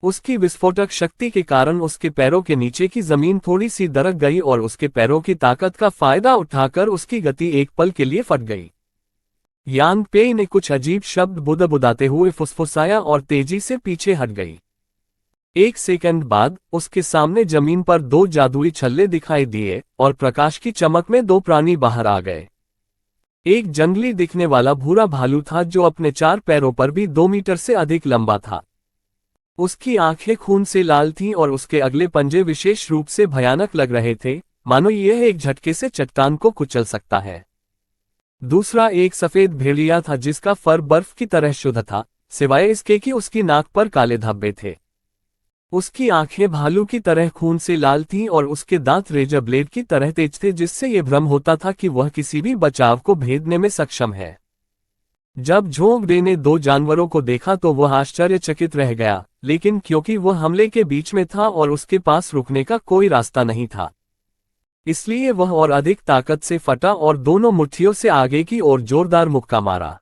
S1: उसकी विस्फोटक शक्ति के कारण उसके पैरों के नीचे की जमीन थोड़ी सी दरक गई और उसके पैरों की ताकत का फायदा उठाकर उसकी गति एक पल के लिए फट गई। यांग पेई ने कुछ अजीब शब्द बुदबुदाते हुए फुसफुसाया और तेजी से पीछे हट गई। एक सेकंड बाद उसके सामने जमीन पर दो जादुई छल्ले दिखाई दिए और प्रकाश की चमक में दो प्राणी बाहर आ गए। एक जंगली दिखने वाला भूरा भालू था जो अपने 4 पैरों पर भी 2 मीटर से अधिक लंबा था। उसकी आंखें खून से लाल थीं और उसके अगले पंजे विशेष रूप से भयानक लग रहे थे, मानो यह एक झटके से चट्टान को कुचल सकता है। दूसरा एक सफेद भेड़िया था जिसका फर बर्फ की तरह शुद्ध था, सिवाय इसके कि उसकी नाक पर काले धब्बे थे। उसकी आंखें भालू की तरह खून से लाल थीं और उसके दांत रेजर ब्लेड की तरह तेज थे, जिससे यह भ्रम होता था कि वह किसी भी बचाव को भेदने में सक्षम है। जब झोंगडे ने 2 जानवरों को देखा तो वह आश्चर्यचकित रह गया, लेकिन क्योंकि वह हमले के बीच में था और उसके पास रुकने का कोई रास्ता नहीं था, इसलिए वह और अधिक ताकत से फटा और दोनों मुट्ठियों से आगे की ओर जोरदार मुक्का मारा।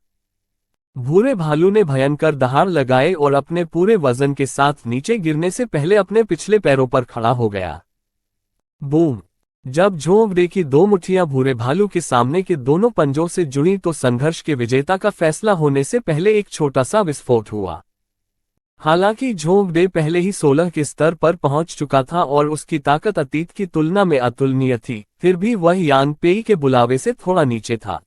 S1: भूरे भालू ने भयंकर दहाड़ लगाए और अपने पूरे वजन के साथ नीचे गिरने से पहले अपने पिछले पैरों पर खड़ा हो गया। बूम! जब झोंगडे की 2 मुट्ठियां भूरे भालू के सामने के दोनों पंजों से जुड़ी तो संघर्ष के विजेता का फैसला होने से पहले एक छोटा सा विस्फोट हुआ। हालांकि झोंगडे पहले ही 16 के स्तर पर पहुंच चुका था और उसकी ताकत अतीत की तुलना में अतुलनीय थी, फिर भी वह यांग पेई के बुलावे से थोड़ा नीचे था।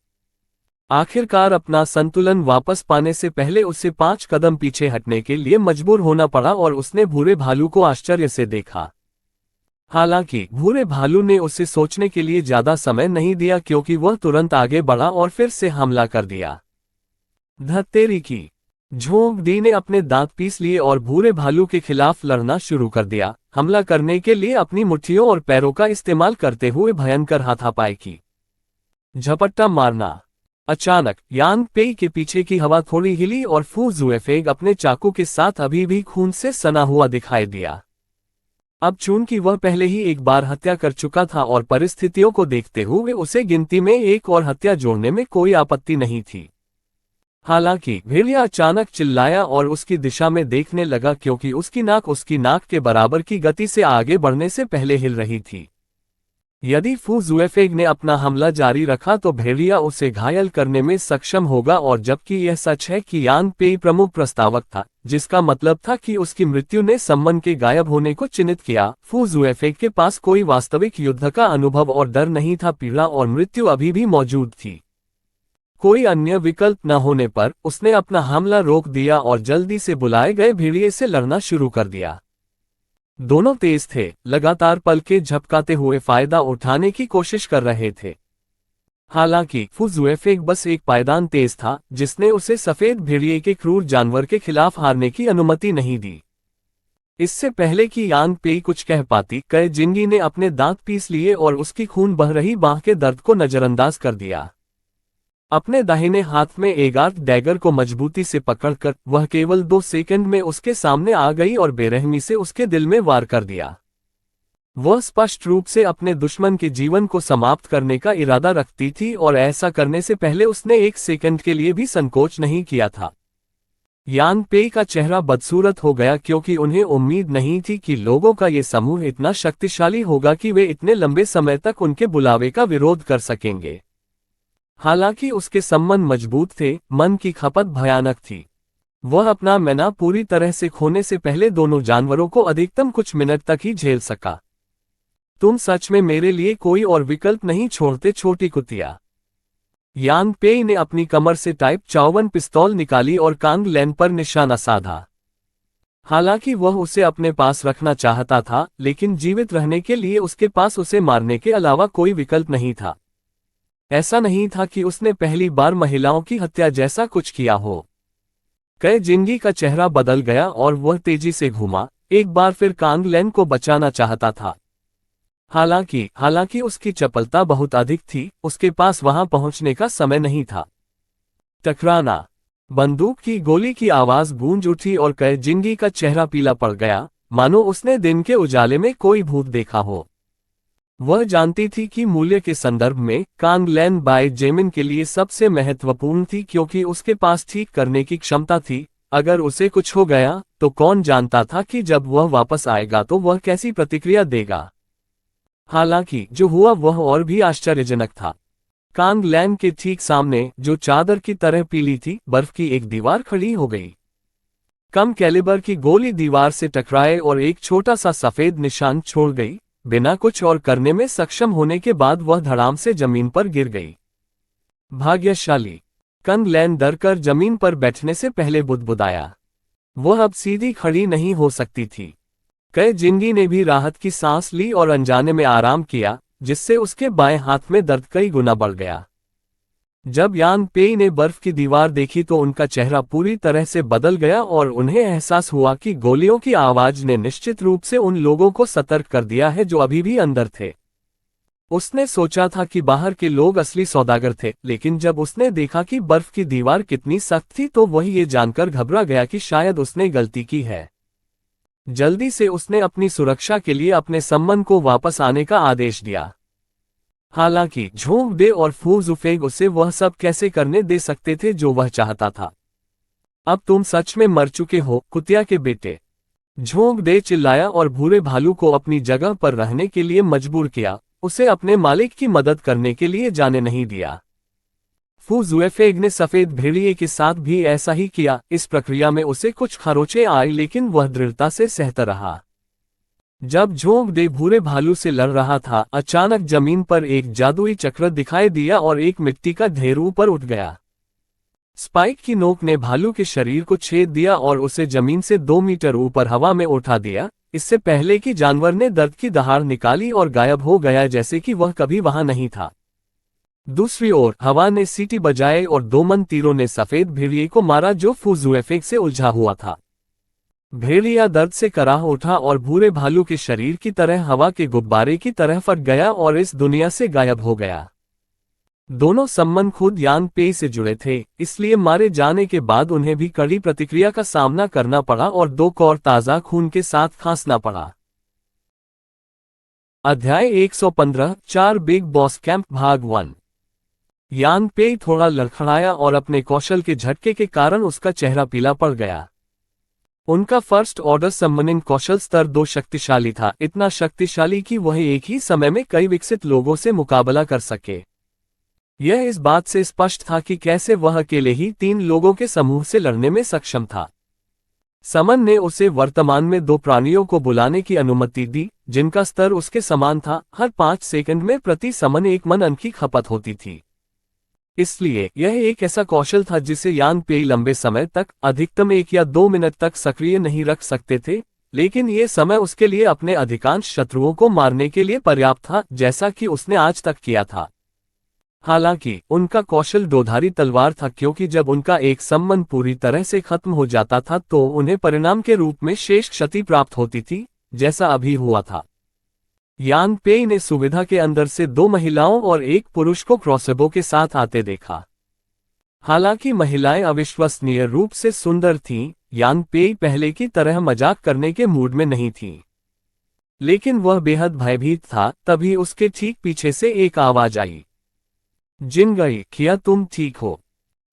S1: आखिरकार अपना संतुलन वापस पाने से पहले उसे 5 कदम पीछे हटने के लिए मजबूर होना पड़ा और उसने भूरे भालू को आश्चर्य से देखा। हालांकि भूरे भालू ने उसे सोचने के लिए ज्यादा समय नहीं दिया, क्योंकि वह तुरंत आगे बढ़ा और फिर से हमला कर दिया। धत्तेरी की! झोंगडी ने अपने दांत पीस लिए और भूरे भालू के खिलाफ लड़ना शुरू कर दिया, हमला करने के लिए अपनी मुट्ठियों और पैरों का इस्तेमाल करते हुए भयंकर हाथापाई की। झपट्टा मारना! अचानक यांग पेई के पीछे की हवा थोड़ी हिली और फू जुएफेग अपने चाकू के साथ अभी भी खून से सना हुआ दिखाई दिया। अब चूंकि वह पहले ही एक बार हत्या कर चुका था और परिस्थितियों को देखते हुए उसे गिनती में एक और हत्या जोड़ने में कोई आपत्ति नहीं थी। हालांकि भेड़िया अचानक चिल्लाया और उसकी दिशा में देखने लगा, क्योंकि उसकी नाक के बराबर की गति से आगे बढ़ने से पहले हिल रही थी। यदि फू जुएफेग ने अपना हमला जारी रखा तो भेड़िया उसे घायल करने में सक्षम होगा, और जबकि यह सच है कि यांग पेई प्रमुख प्रस्तावक था, जिसका मतलब था कि उसकी मृत्यु ने सम्मन के गायब होने को चिन्हित किया, फू जुएफेग के पास कोई वास्तविक युद्ध का अनुभव और डर नहीं था। पीड़ा और मृत्यु अभी भी मौजूद थी। कोई अन्य विकल्प न होने पर उसने अपना हमला रोक दिया और जल्दी से बुलाए गए भेड़िए से लड़ना शुरू कर दिया। दोनों तेज थे, लगातार पलके झपकाते हुए फायदा उठाने की कोशिश कर रहे थे। हालांकि फू जुएफेग बस एक पायदान तेज था, जिसने उसे सफेद भेड़िए के क्रूर जानवर के खिलाफ हारने की अनुमति नहीं दी। इससे पहले कि यांग पेई कुछ कह पाती, कई जिंगी ने अपने दांत पीस लिए और उसकी खून बह रही बांह के दर्द को नजरअंदाज कर दिया। अपने दाहिने हाथ में एगार्थ डैगर को मजबूती से पकड़कर वह केवल 2 सेकंड में उसके सामने आ गई और बेरहमी से उसके दिल में वार कर दिया। वह स्पष्ट रूप से अपने दुश्मन के जीवन को समाप्त करने का इरादा रखती थी और ऐसा करने से पहले उसने 1 सेकंड के लिए भी संकोच नहीं किया था। यांग पेई का चेहरा बदसूरत हो गया, क्योंकि उन्हें उम्मीद नहीं थी कि लोगों का ये समूह इतना शक्तिशाली होगा कि वे इतने लंबे समय तक उनके बुलावे का विरोध कर सकेंगे। हालांकि उसके सम्मन मजबूत थे, मन की खपत भयानक थी। वह अपना मैना पूरी तरह से खोने से पहले दोनों जानवरों को अधिकतम कुछ मिनट तक ही झेल सका। तुम सच में मेरे लिए कोई और विकल्प नहीं छोड़ते, छोटी कुतिया। यांग पेई ने अपनी कमर से टाइप 54 पिस्तौल निकाली और कांग लेन पर निशाना साधा। हालांकि वह उसे अपने पास रखना चाहता था, लेकिन जीवित रहने के लिए उसके पास उसे मारने के अलावा कोई विकल्प नहीं था। ऐसा नहीं था कि उसने पहली बार महिलाओं की हत्या जैसा कुछ किया हो। कई जिंगी का चेहरा बदल गया और वह तेजी से घूमा, एक बार फिर कांग लेन को बचाना चाहता था। हालांकि उसकी चपलता बहुत अधिक थी, उसके पास वहां पहुंचने का समय नहीं था। टकराना! बंदूक की गोली की आवाज गूंज उठी और कई जिंगी का चेहरा पीला पड़ गया, मानो उसने दिन के उजाले में कोई भूत देखा हो। वह जानती थी कि मूल्य के संदर्भ में कांग लेन बाय जेमिन के लिए सबसे महत्वपूर्ण थी, क्योंकि उसके पास ठीक करने की क्षमता थी। अगर उसे कुछ हो गया तो कौन जानता था कि जब वह वापस आएगा तो वह कैसी प्रतिक्रिया देगा। हालांकि जो हुआ वह और भी आश्चर्यजनक था। कांगलैन के ठीक सामने, जो चादर की तरह पीली थी, बर्फ की एक दीवार खड़ी हो गई। कम कैलिबर की गोली दीवार से टकराए और एक छोटा सा सफेद निशान छोड़ गई। बिना कुछ और करने में सक्षम होने के बाद वह धड़ाम से जमीन पर गिर गई। भाग्यशाली, कांगलैन डर कर जमीन पर बैठने से पहले बुदबुदाया। वह अब सीधी खड़ी नहीं हो सकती थी। कई जिंगी ने भी राहत की सांस ली और अनजाने में आराम किया, जिससे उसके बाएं हाथ में दर्द कई गुना बढ़ गया। जब यान पेई ने बर्फ की दीवार देखी तो उनका चेहरा पूरी तरह से बदल गया और उन्हें एहसास हुआ कि गोलियों की आवाज ने निश्चित रूप से उन लोगों को सतर्क कर दिया है जो अभी भी अंदर थे। उसने सोचा था कि बाहर के लोग असली सौदागर थे, लेकिन जब उसने देखा कि बर्फ की दीवार कितनी सख्त थी तो वह ये जानकर घबरा गया कि शायद उसने गलती की है। जल्दी से उसने अपनी सुरक्षा के लिए अपने संबंध को वापस आने का आदेश दिया। हालांकि झोंक दे और फूजुफेग उसे वह सब कैसे करने दे सकते थे जो वह चाहता था। अब तुम सच में मर चुके हो, कुतिया के बेटे, झोंक दे चिल्लाया और भूरे भालू को अपनी जगह पर रहने के लिए मजबूर किया, उसे अपने मालिक की मदद करने के लिए जाने नहीं दिया। फूजुफेग ने सफेद भेड़िए के साथ भी ऐसा ही किया। इस प्रक्रिया में उसे कुछ खरोंचें आई, लेकिन वह दृढ़ता से सहता रहा। जब झोंक दे भूरे भालू से लड़ रहा था, अचानक जमीन पर एक जादुई चक्र दिखाई दिया और एक मिट्टी का ढेर ऊपर उठ गया। स्पाइक की नोक ने भालू के शरीर को छेद दिया और उसे जमीन से 2 मीटर ऊपर हवा में उठा दिया, इससे पहले कि जानवर ने दर्द की दहाड़ निकाली और गायब हो गया जैसे कि वह कभी वहां नहीं था। दूसरी ओर हवा ने सीटी बजाए और 2 मन तीरों ने सफेद भेड़िए को मारा जो फूजुफेग से उलझा हुआ था। भेड़िया दर्द से कराह उठा और भूरे भालू के शरीर की तरह हवा के गुब्बारे की तरह फट गया और इस दुनिया से गायब हो गया। दोनों संबंध खुद यान पेई से जुड़े थे, इसलिए मारे जाने के बाद उन्हें भी कड़ी प्रतिक्रिया का सामना करना पड़ा और 2 कौर ताज़ा खून के साथ खांसना पड़ा। अध्याय 115 4 बिग बॉस कैंप भाग 1। यान पेई थोड़ा लड़खड़ाया और अपने कौशल के झटके के कारण उसका चेहरा पीला पड़ गया। उनका फर्स्ट ऑर्डर समनिंग कौशल स्तर 2 शक्तिशाली था, इतना शक्तिशाली कि वह एक ही समय में कई विकसित लोगों से मुकाबला कर सके। यह इस बात से स्पष्ट था कि कैसे वह अकेले ही 3 लोगों के समूह से लड़ने में सक्षम था। समन ने उसे वर्तमान में 2 प्राणियों को बुलाने की अनुमति दी, जिनका स्तर उसके समान था। हर 5 सेकंड में प्रति समन 1 मन की खपत होती थी। इसलिए यह एक ऐसा कौशल था जिसे यान पेई लंबे समय तक, अधिकतम 1 या 2 मिनट तक सक्रिय नहीं रख सकते थे, लेकिन यह समय उसके लिए अपने अधिकांश शत्रुओं को मारने के लिए पर्याप्त था, जैसा कि उसने आज तक किया था। हालांकि उनका कौशल दोधारी तलवार था, क्योंकि जब उनका एक संबंध पूरी तरह से खत्म हो जाता था तो उन्हें परिणाम के रूप में शेष क्षति प्राप्त होती थी, जैसा अभी हुआ था। यान पेई ने सुविधा के अंदर से 2 महिलाओं और 1 पुरुष को क्रॉसबो के साथ आते देखा। हालांकि महिलाएं अविश्वसनीय रूप से सुंदर थीं, यान पेई पहले की तरह मजाक करने के मूड में नहीं थी। लेकिन वह बेहद भयभीत था। तभी उसके ठीक पीछे से एक आवाज आई, जिन गई, क्या तुम ठीक हो?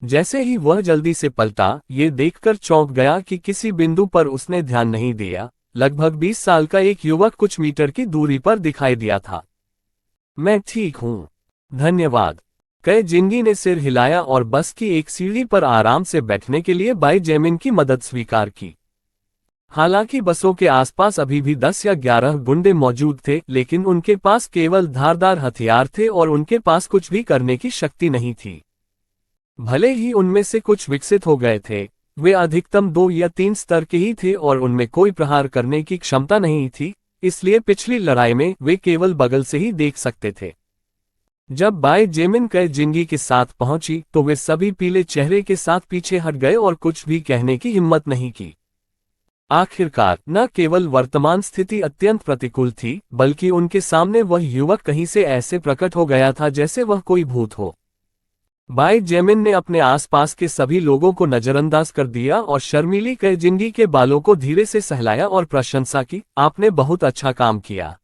S1: जैसे ही वह जल्दी से पलटा, ये देखकर चौंक गया कि किसी बिंदु पर उसने ध्यान नहीं दिया। लगभग 20 साल का एक युवक कुछ मीटर की दूरी पर दिखाई दिया था। मैं ठीक हूँ, धन्यवाद। कई जिंगी ने सिर हिलाया और बस की एक सीढ़ी पर आराम से बैठने के लिए बाई जेमिन की मदद स्वीकार की। हालांकि बसों के आसपास अभी भी 10 या 11 गुंडे मौजूद थे, लेकिन उनके पास केवल धारदार हथियार थे और उनके पास कुछ भी करने की शक्ति नहीं थी। भले ही उनमें से कुछ विकसित हो गए थे, वे अधिकतम 2 या 3 स्तर के ही थे और उनमें कोई प्रहार करने की क्षमता नहीं थी, इसलिए पिछली लड़ाई में वे केवल बगल से ही देख सकते थे। जब बाई जेमिन कई जिंगी के साथ पहुंची तो वे सभी पीले चेहरे के साथ पीछे हट गए और कुछ भी कहने की हिम्मत नहीं की। आखिरकार न केवल वर्तमान स्थिति अत्यंत प्रतिकूल थी, बल्कि उनके सामने वह युवक कहीं से ऐसे प्रकट हो गया था जैसे वह कोई भूत हो। बाई जेमिन ने अपने आसपास के सभी लोगों को नजरअंदाज कर दिया और शर्मीली कई जिंगी के बालों को धीरे से सहलाया और प्रशंसा की, आपने बहुत अच्छा काम किया।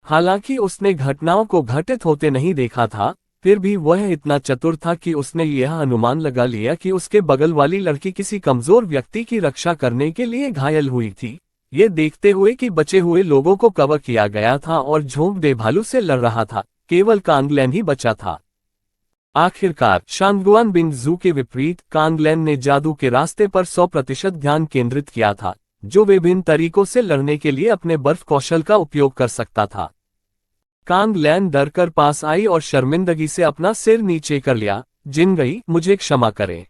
S1: हालांकि उसने घटनाओं को घटित होते नहीं देखा था, फिर भी वह इतना चतुर था कि उसने यह अनुमान लगा लिया कि उसके बगल वाली लड़की किसी कमजोर व्यक्ति की रक्षा करने के लिए घायल हुई थी। ये देखते हुए कि बचे हुए लोगों को कवर किया गया था और झोंक दे भालू से लड़ रहा था, केवल कांगलैन ही बचा था। आखिरकार शांगुआन बिंग जू के विपरीत कांग लैन ने जादू के रास्ते पर 100% ध्यान केंद्रित किया था, जो विभिन्न तरीकों से लड़ने के लिए अपने बर्फ कौशल का उपयोग कर सकता था। कांग लैन डर कर पास आई और शर्मिंदगी से अपना सिर नीचे कर लिया। जिनगी, मुझे क्षमा करें।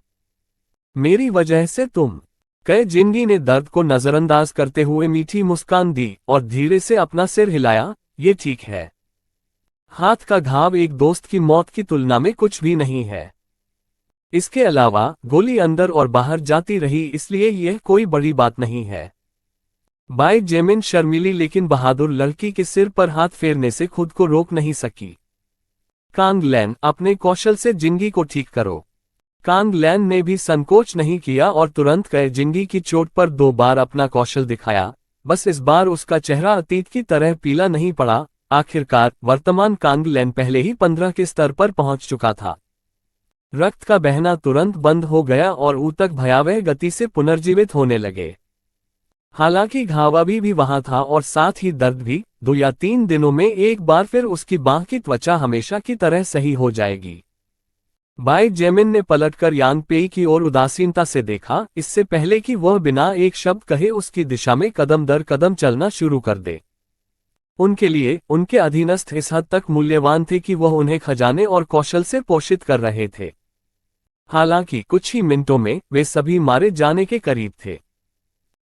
S1: मेरी वजह से तुम। कई जिनगी ने दर्द को नजरअंदाज करते हुए मीठी मुस्कान दी और धीरे से अपना सिर हिलाया। ये ठीक है। हाथ का घाव एक दोस्त की मौत की तुलना में कुछ भी नहीं है। इसके अलावा गोली अंदर और बाहर जाती रही, इसलिए यह कोई बड़ी बात नहीं है। बाई जेमिन शर्मीली लेकिन बहादुर लड़की के सिर पर हाथ फेरने से खुद को रोक नहीं सकी। कांग लैन, अपने कौशल से जिंगी को ठीक करो। कांग लैन ने भी संकोच नहीं किया और तुरंत कई जिंगी की चोट पर 2 बार अपना कौशल दिखाया। बस इस बार उसका चेहरा अतीत की तरह पीला नहीं पड़ा। आखिरकार वर्तमान कांग लैन पहले ही 15 के स्तर पर पहुंच चुका था। रक्त का बहना तुरंत बंद हो गया और ऊतक भयावह गति से पुनर्जीवित होने लगे। हालांकि घाव अभी भी वहां था और साथ ही दर्द भी। 2 या 3 दिनों में एक बार फिर उसकी बांह की त्वचा हमेशा की तरह सही हो जाएगी। बाई जेमिन ने पलटकर यांग पेई की ओर उदासीनता से देखा, इससे पहले कि वह बिना एक शब्द कहे उसकी दिशा में कदम दर कदम चलना शुरू कर दे। उनके लिए उनके अधीनस्थ इस हद तक मूल्यवान थे कि वह उन्हें खजाने और कौशल से पोषित कर रहे थे। हालांकि कुछ ही मिनटों में वे सभी मारे जाने के करीब थे।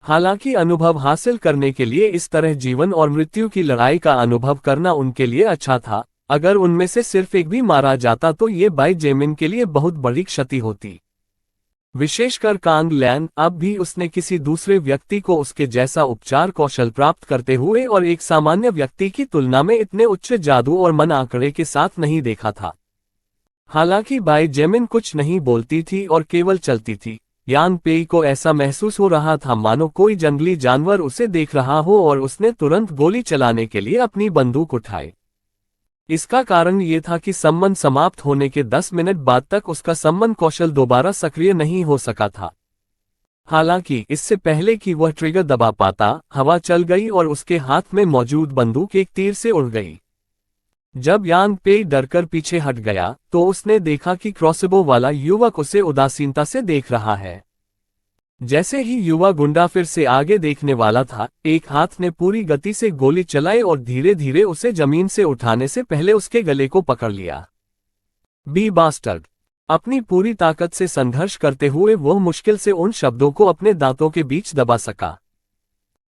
S1: हालांकि अनुभव हासिल करने के लिए इस तरह जीवन और मृत्यु की लड़ाई का अनुभव करना उनके लिए अच्छा था। अगर उनमें से सिर्फ एक भी मारा जाता तो ये बाई जेमिन के लिए बहुत बड़ी क्षति होती। विशेषकर कांग लैन, अब भी उसने किसी दूसरे व्यक्ति को उसके जैसा उपचार कौशल प्राप्त करते हुए और एक सामान्य व्यक्ति की तुलना में इतने उच्च जादू और मन आंकड़े के साथ नहीं देखा था। हालांकि बाई जेमिन कुछ नहीं बोलती थी और केवल चलती थी। यांग पेई को ऐसा महसूस हो रहा था मानो कोई जंगली जानवर उसे देख रहा हो और उसने तुरंत गोली चलाने के लिए अपनी बंदूक उठाई। इसका कारण ये था कि सम्मन समाप्त होने के 10 मिनट बाद तक उसका सम्मन कौशल दोबारा सक्रिय नहीं हो सका था। हालांकि इससे पहले कि वह ट्रिगर दबा पाता, हवा चल गई और उसके हाथ में मौजूद बंदूक एक तीर से उड़ गई। जब यांग पेई डरकर पीछे हट गया तो उसने देखा कि क्रॉसबो वाला युवक उसे उदासीनता से देख रहा है। जैसे ही युवा गुंडा फिर से आगे देखने वाला था, एक हाथ ने पूरी गति से गोली चलाई और धीरे धीरे उसे जमीन से उठाने से पहले उसके गले को पकड़ लिया। बी बास्टर्ड। अपनी पूरी ताकत से संघर्ष करते हुए वह मुश्किल से उन शब्दों को अपने दांतों के बीच दबा सका।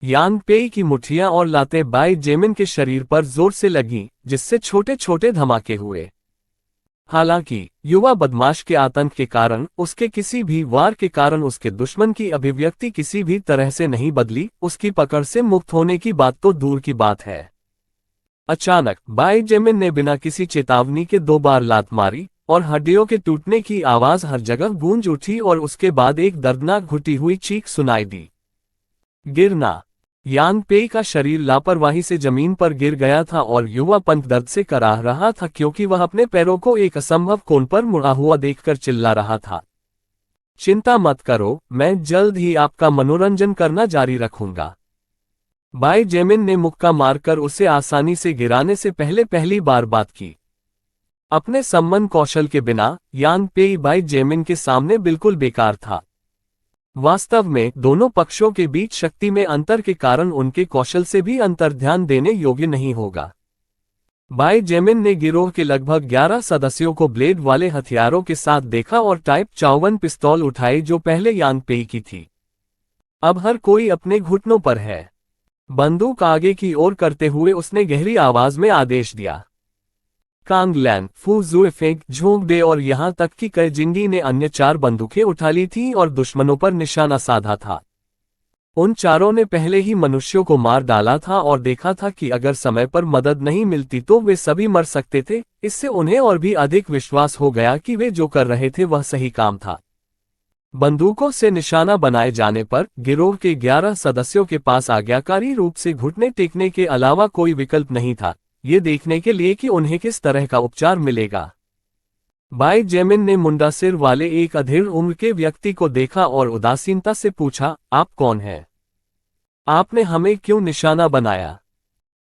S1: यांग पेई की मुठ्ठियां और लातें बाई जेमिन के शरीर पर जोर से लगीं, जिससे छोटे छोटे धमाके हुए। हालांकि युवा बदमाश के आतंक के कारण, उसके किसी भी वार के कारण उसके दुश्मन की अभिव्यक्ति किसी भी तरह से नहीं बदली। उसकी पकड़ से मुक्त होने की बात तो दूर की बात है। अचानक बाई जेमिन ने बिना किसी चेतावनी के 2 बार लात मारी और हड्डियों के टूटने की आवाज हर जगह गूंज उठी और उसके बाद एक दर्दनाक घुटी हुई चीख सुनाई दी। गिरना। यांग पेई का शरीर लापरवाही से जमीन पर गिर गया था और युवा पंख दर्द से कराह रहा था क्योंकि वह अपने पैरों को एक असंभव कोण पर मुड़ा हुआ देखकर चिल्ला रहा था। चिंता मत करो, मैं जल्द ही आपका मनोरंजन करना जारी रखूंगा। बाई जेमिन ने मुक्का मारकर उसे आसानी से गिराने से पहले पहली बार बात की। अपने सम्मन कौशल के बिना यांग पेई बाई जेमिन के सामने बिल्कुल बेकार था। वास्तव में दोनों पक्षों के बीच शक्ति में अंतर के कारण उनके कौशल से भी अंतर ध्यान देने योग्य नहीं होगा। बाई जेमिन ने गिरोह के लगभग 11 सदस्यों को ब्लेड वाले हथियारों के साथ देखा और टाइप 54 पिस्तौल उठाई जो पहले यांग पेई की थी। अब हर कोई अपने घुटनों पर है। बंदूक आगे की ओर करते हुए उसने गहरी आवाज में आदेश दिया। कांग लैन, फू जुएफेंग, झोंक दे और यहां तक कि कई जिंगी ने अन्य 4 बंदूकें उठा ली थीं और दुश्मनों पर निशाना साधा था। उन चारों ने पहले ही मनुष्यों को मार डाला था और देखा था कि अगर समय पर मदद नहीं मिलती तो वे सभी मर सकते थे। इससे उन्हें और भी अधिक विश्वास हो गया कि वे जो कर रहे थे वह सही काम था। बंदूकों से निशाना बनाए जाने पर गिरोह के 11 सदस्यों के पास आज्ञाकारी रूप से घुटने टेकने के अलावा कोई विकल्प नहीं था, ये देखने के लिए कि उन्हें किस तरह का उपचार मिलेगा। बाई जेमिन ने मुंडासिर वाले एक अधेड़ उम्र के व्यक्ति को देखा और उदासीनता से पूछा, आप कौन हैं? आपने हमें क्यों निशाना बनाया?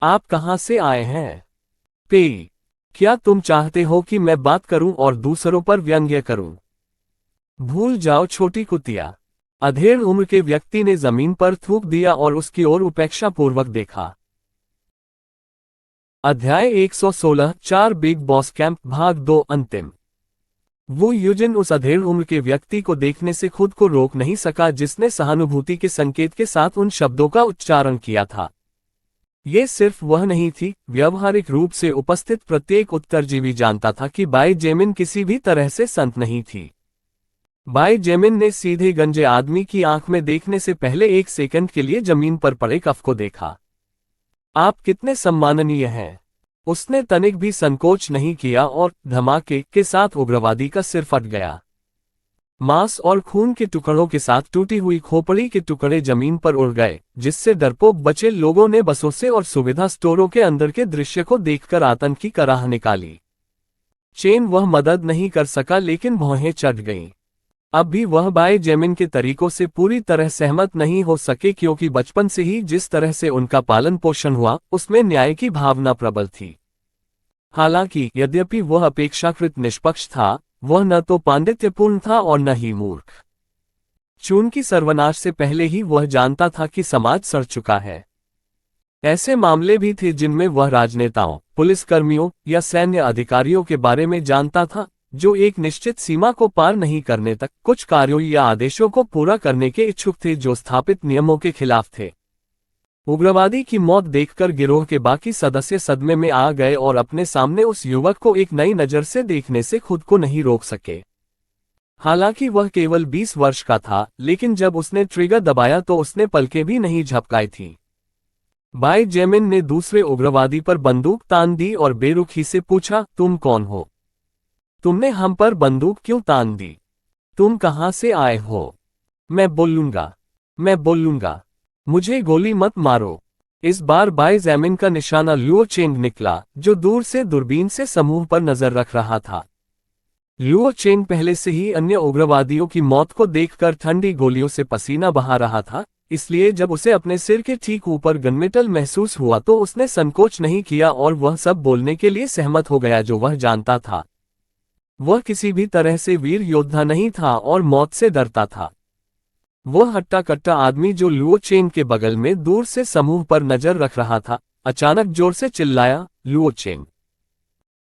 S1: आप कहां से आए हैं? पेई, क्या तुम चाहते हो कि मैं बात करूं और दूसरों पर व्यंग्य करूं? भूल जाओ छोटी कुतिया। अधेड़ उम्र के व्यक्ति ने जमीन पर थूक दिया और उसकी ओर उपेक्षापूर्वक देखा। अध्याय 116 4 बिग बॉस कैंप भाग 2 अंतिम। वो यूजिन उस अधेड़ उम्र के व्यक्ति को देखने से खुद को रोक नहीं सका जिसने सहानुभूति के संकेत के साथ उन शब्दों का उच्चारण किया था। ये सिर्फ वह नहीं थी, व्यवहारिक रूप से उपस्थित प्रत्येक उत्तरजीवी जानता था कि बाई जेमिन किसी भी तरह से संत नहीं थी। बाई जेमिन ने सीधे गंजे आदमी की आंख में देखने से पहले एक सेकंड के लिए जमीन पर पड़े कफ को देखा। आप कितने सम्माननीय हैं। उसने तनिक भी संकोच नहीं किया और धमाके के साथ उग्रवादी का सिर फट गया। मांस और खून के टुकड़ों के साथ टूटी हुई खोपड़ी के टुकड़े जमीन पर उड़ गए, जिससे डरपोक बचे लोगों ने बसों से और सुविधा स्टोरों के अंदर के दृश्य को देखकर आतंक की कराह निकाली। चेन वह मदद नहीं कर सका लेकिन भौहें चढ़ गईं। अब भी वह बाई जेमिन के तरीकों से पूरी तरह सहमत नहीं हो सके क्योंकि बचपन से ही जिस तरह से उनका पालन पोषण हुआ उसमें न्याय की भावना प्रबल थी। हालांकि यद्यपि वह अपेक्षाकृत निष्पक्ष था, वह न तो पांडित्यपूर्ण था और न ही मूर्ख। चून की सर्वनाश से पहले ही वह जानता था कि समाज सड़ चुका है। ऐसे मामले भी थे जिनमें वह राजनेताओं, पुलिसकर्मियों या सैन्य अधिकारियों के बारे में जानता था जो एक निश्चित सीमा को पार नहीं करने तक कुछ कार्यों या आदेशों को पूरा करने के इच्छुक थे जो स्थापित नियमों के खिलाफ थे। उग्रवादी की मौत देखकर गिरोह के बाकी सदस्य सदमे में आ गए और अपने सामने उस युवक को एक नई नज़र से देखने से खुद को नहीं रोक सके। हालांकि वह केवल 20 वर्ष का था, लेकिन जब उसने ट्रिगर दबाया तो उसने पलकें भी नहीं झपकाई थी। बाई जेमिन ने दूसरे उग्रवादी पर बंदूक तान दी और बेरुखी से पूछा, तुम कौन हो? तुमने हम पर बंदूक क्यों तान दी? तुम कहां से आए हो? मैं बोलूंगा। मुझे गोली मत मारो। इस बार बाई जेमिन का निशाना लुओ चेंग निकला, जो दूर से दूरबीन से समूह पर नजर रख रहा था। लुओ चेंग पहले से ही अन्य उग्रवादियों की मौत को देखकर ठंडी गोलियों से पसीना बहा रहा था, इसलिए जब उसे अपने सिर के ठीक ऊपर गनमेटल महसूस हुआ तो उसने संकोच नहीं किया और वह सब बोलने के लिए सहमत हो गया जो वह जानता था। वह किसी भी तरह से वीर योद्धा नहीं था और मौत से डरता था। वह हट्टा कट्टा आदमी जो लुओ चेंग के बगल में दूर से समूह पर नजर रख रहा था, अचानक जोर से चिल्लाया, लुओ चेंग!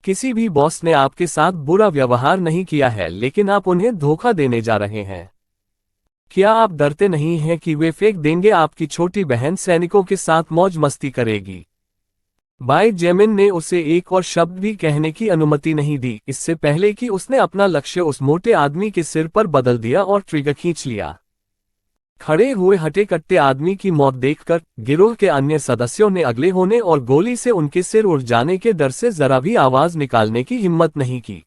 S1: किसी भी बॉस ने आपके साथ बुरा व्यवहार नहीं किया है, लेकिन आप उन्हें धोखा देने जा रहे हैं। क्या आप डरते नहीं हैं कि वे फेंक देंगे? आपकी छोटी बहन सैनिकों के साथ मौज मस्ती करेगी। बाई जेमिन ने उसे एक और शब्द भी कहने की अनुमति नहीं दी, इससे पहले कि उसने अपना लक्ष्य उस मोटे आदमी के सिर पर बदल दिया और ट्रिगर खींच लिया। खड़े हुए हटे कट्टे आदमी की मौत देखकर गिरोह के अन्य सदस्यों ने अगले होने और गोली से उनके सिर उड़ जाने के डर से जरा भी आवाज निकालने की हिम्मत नहीं की।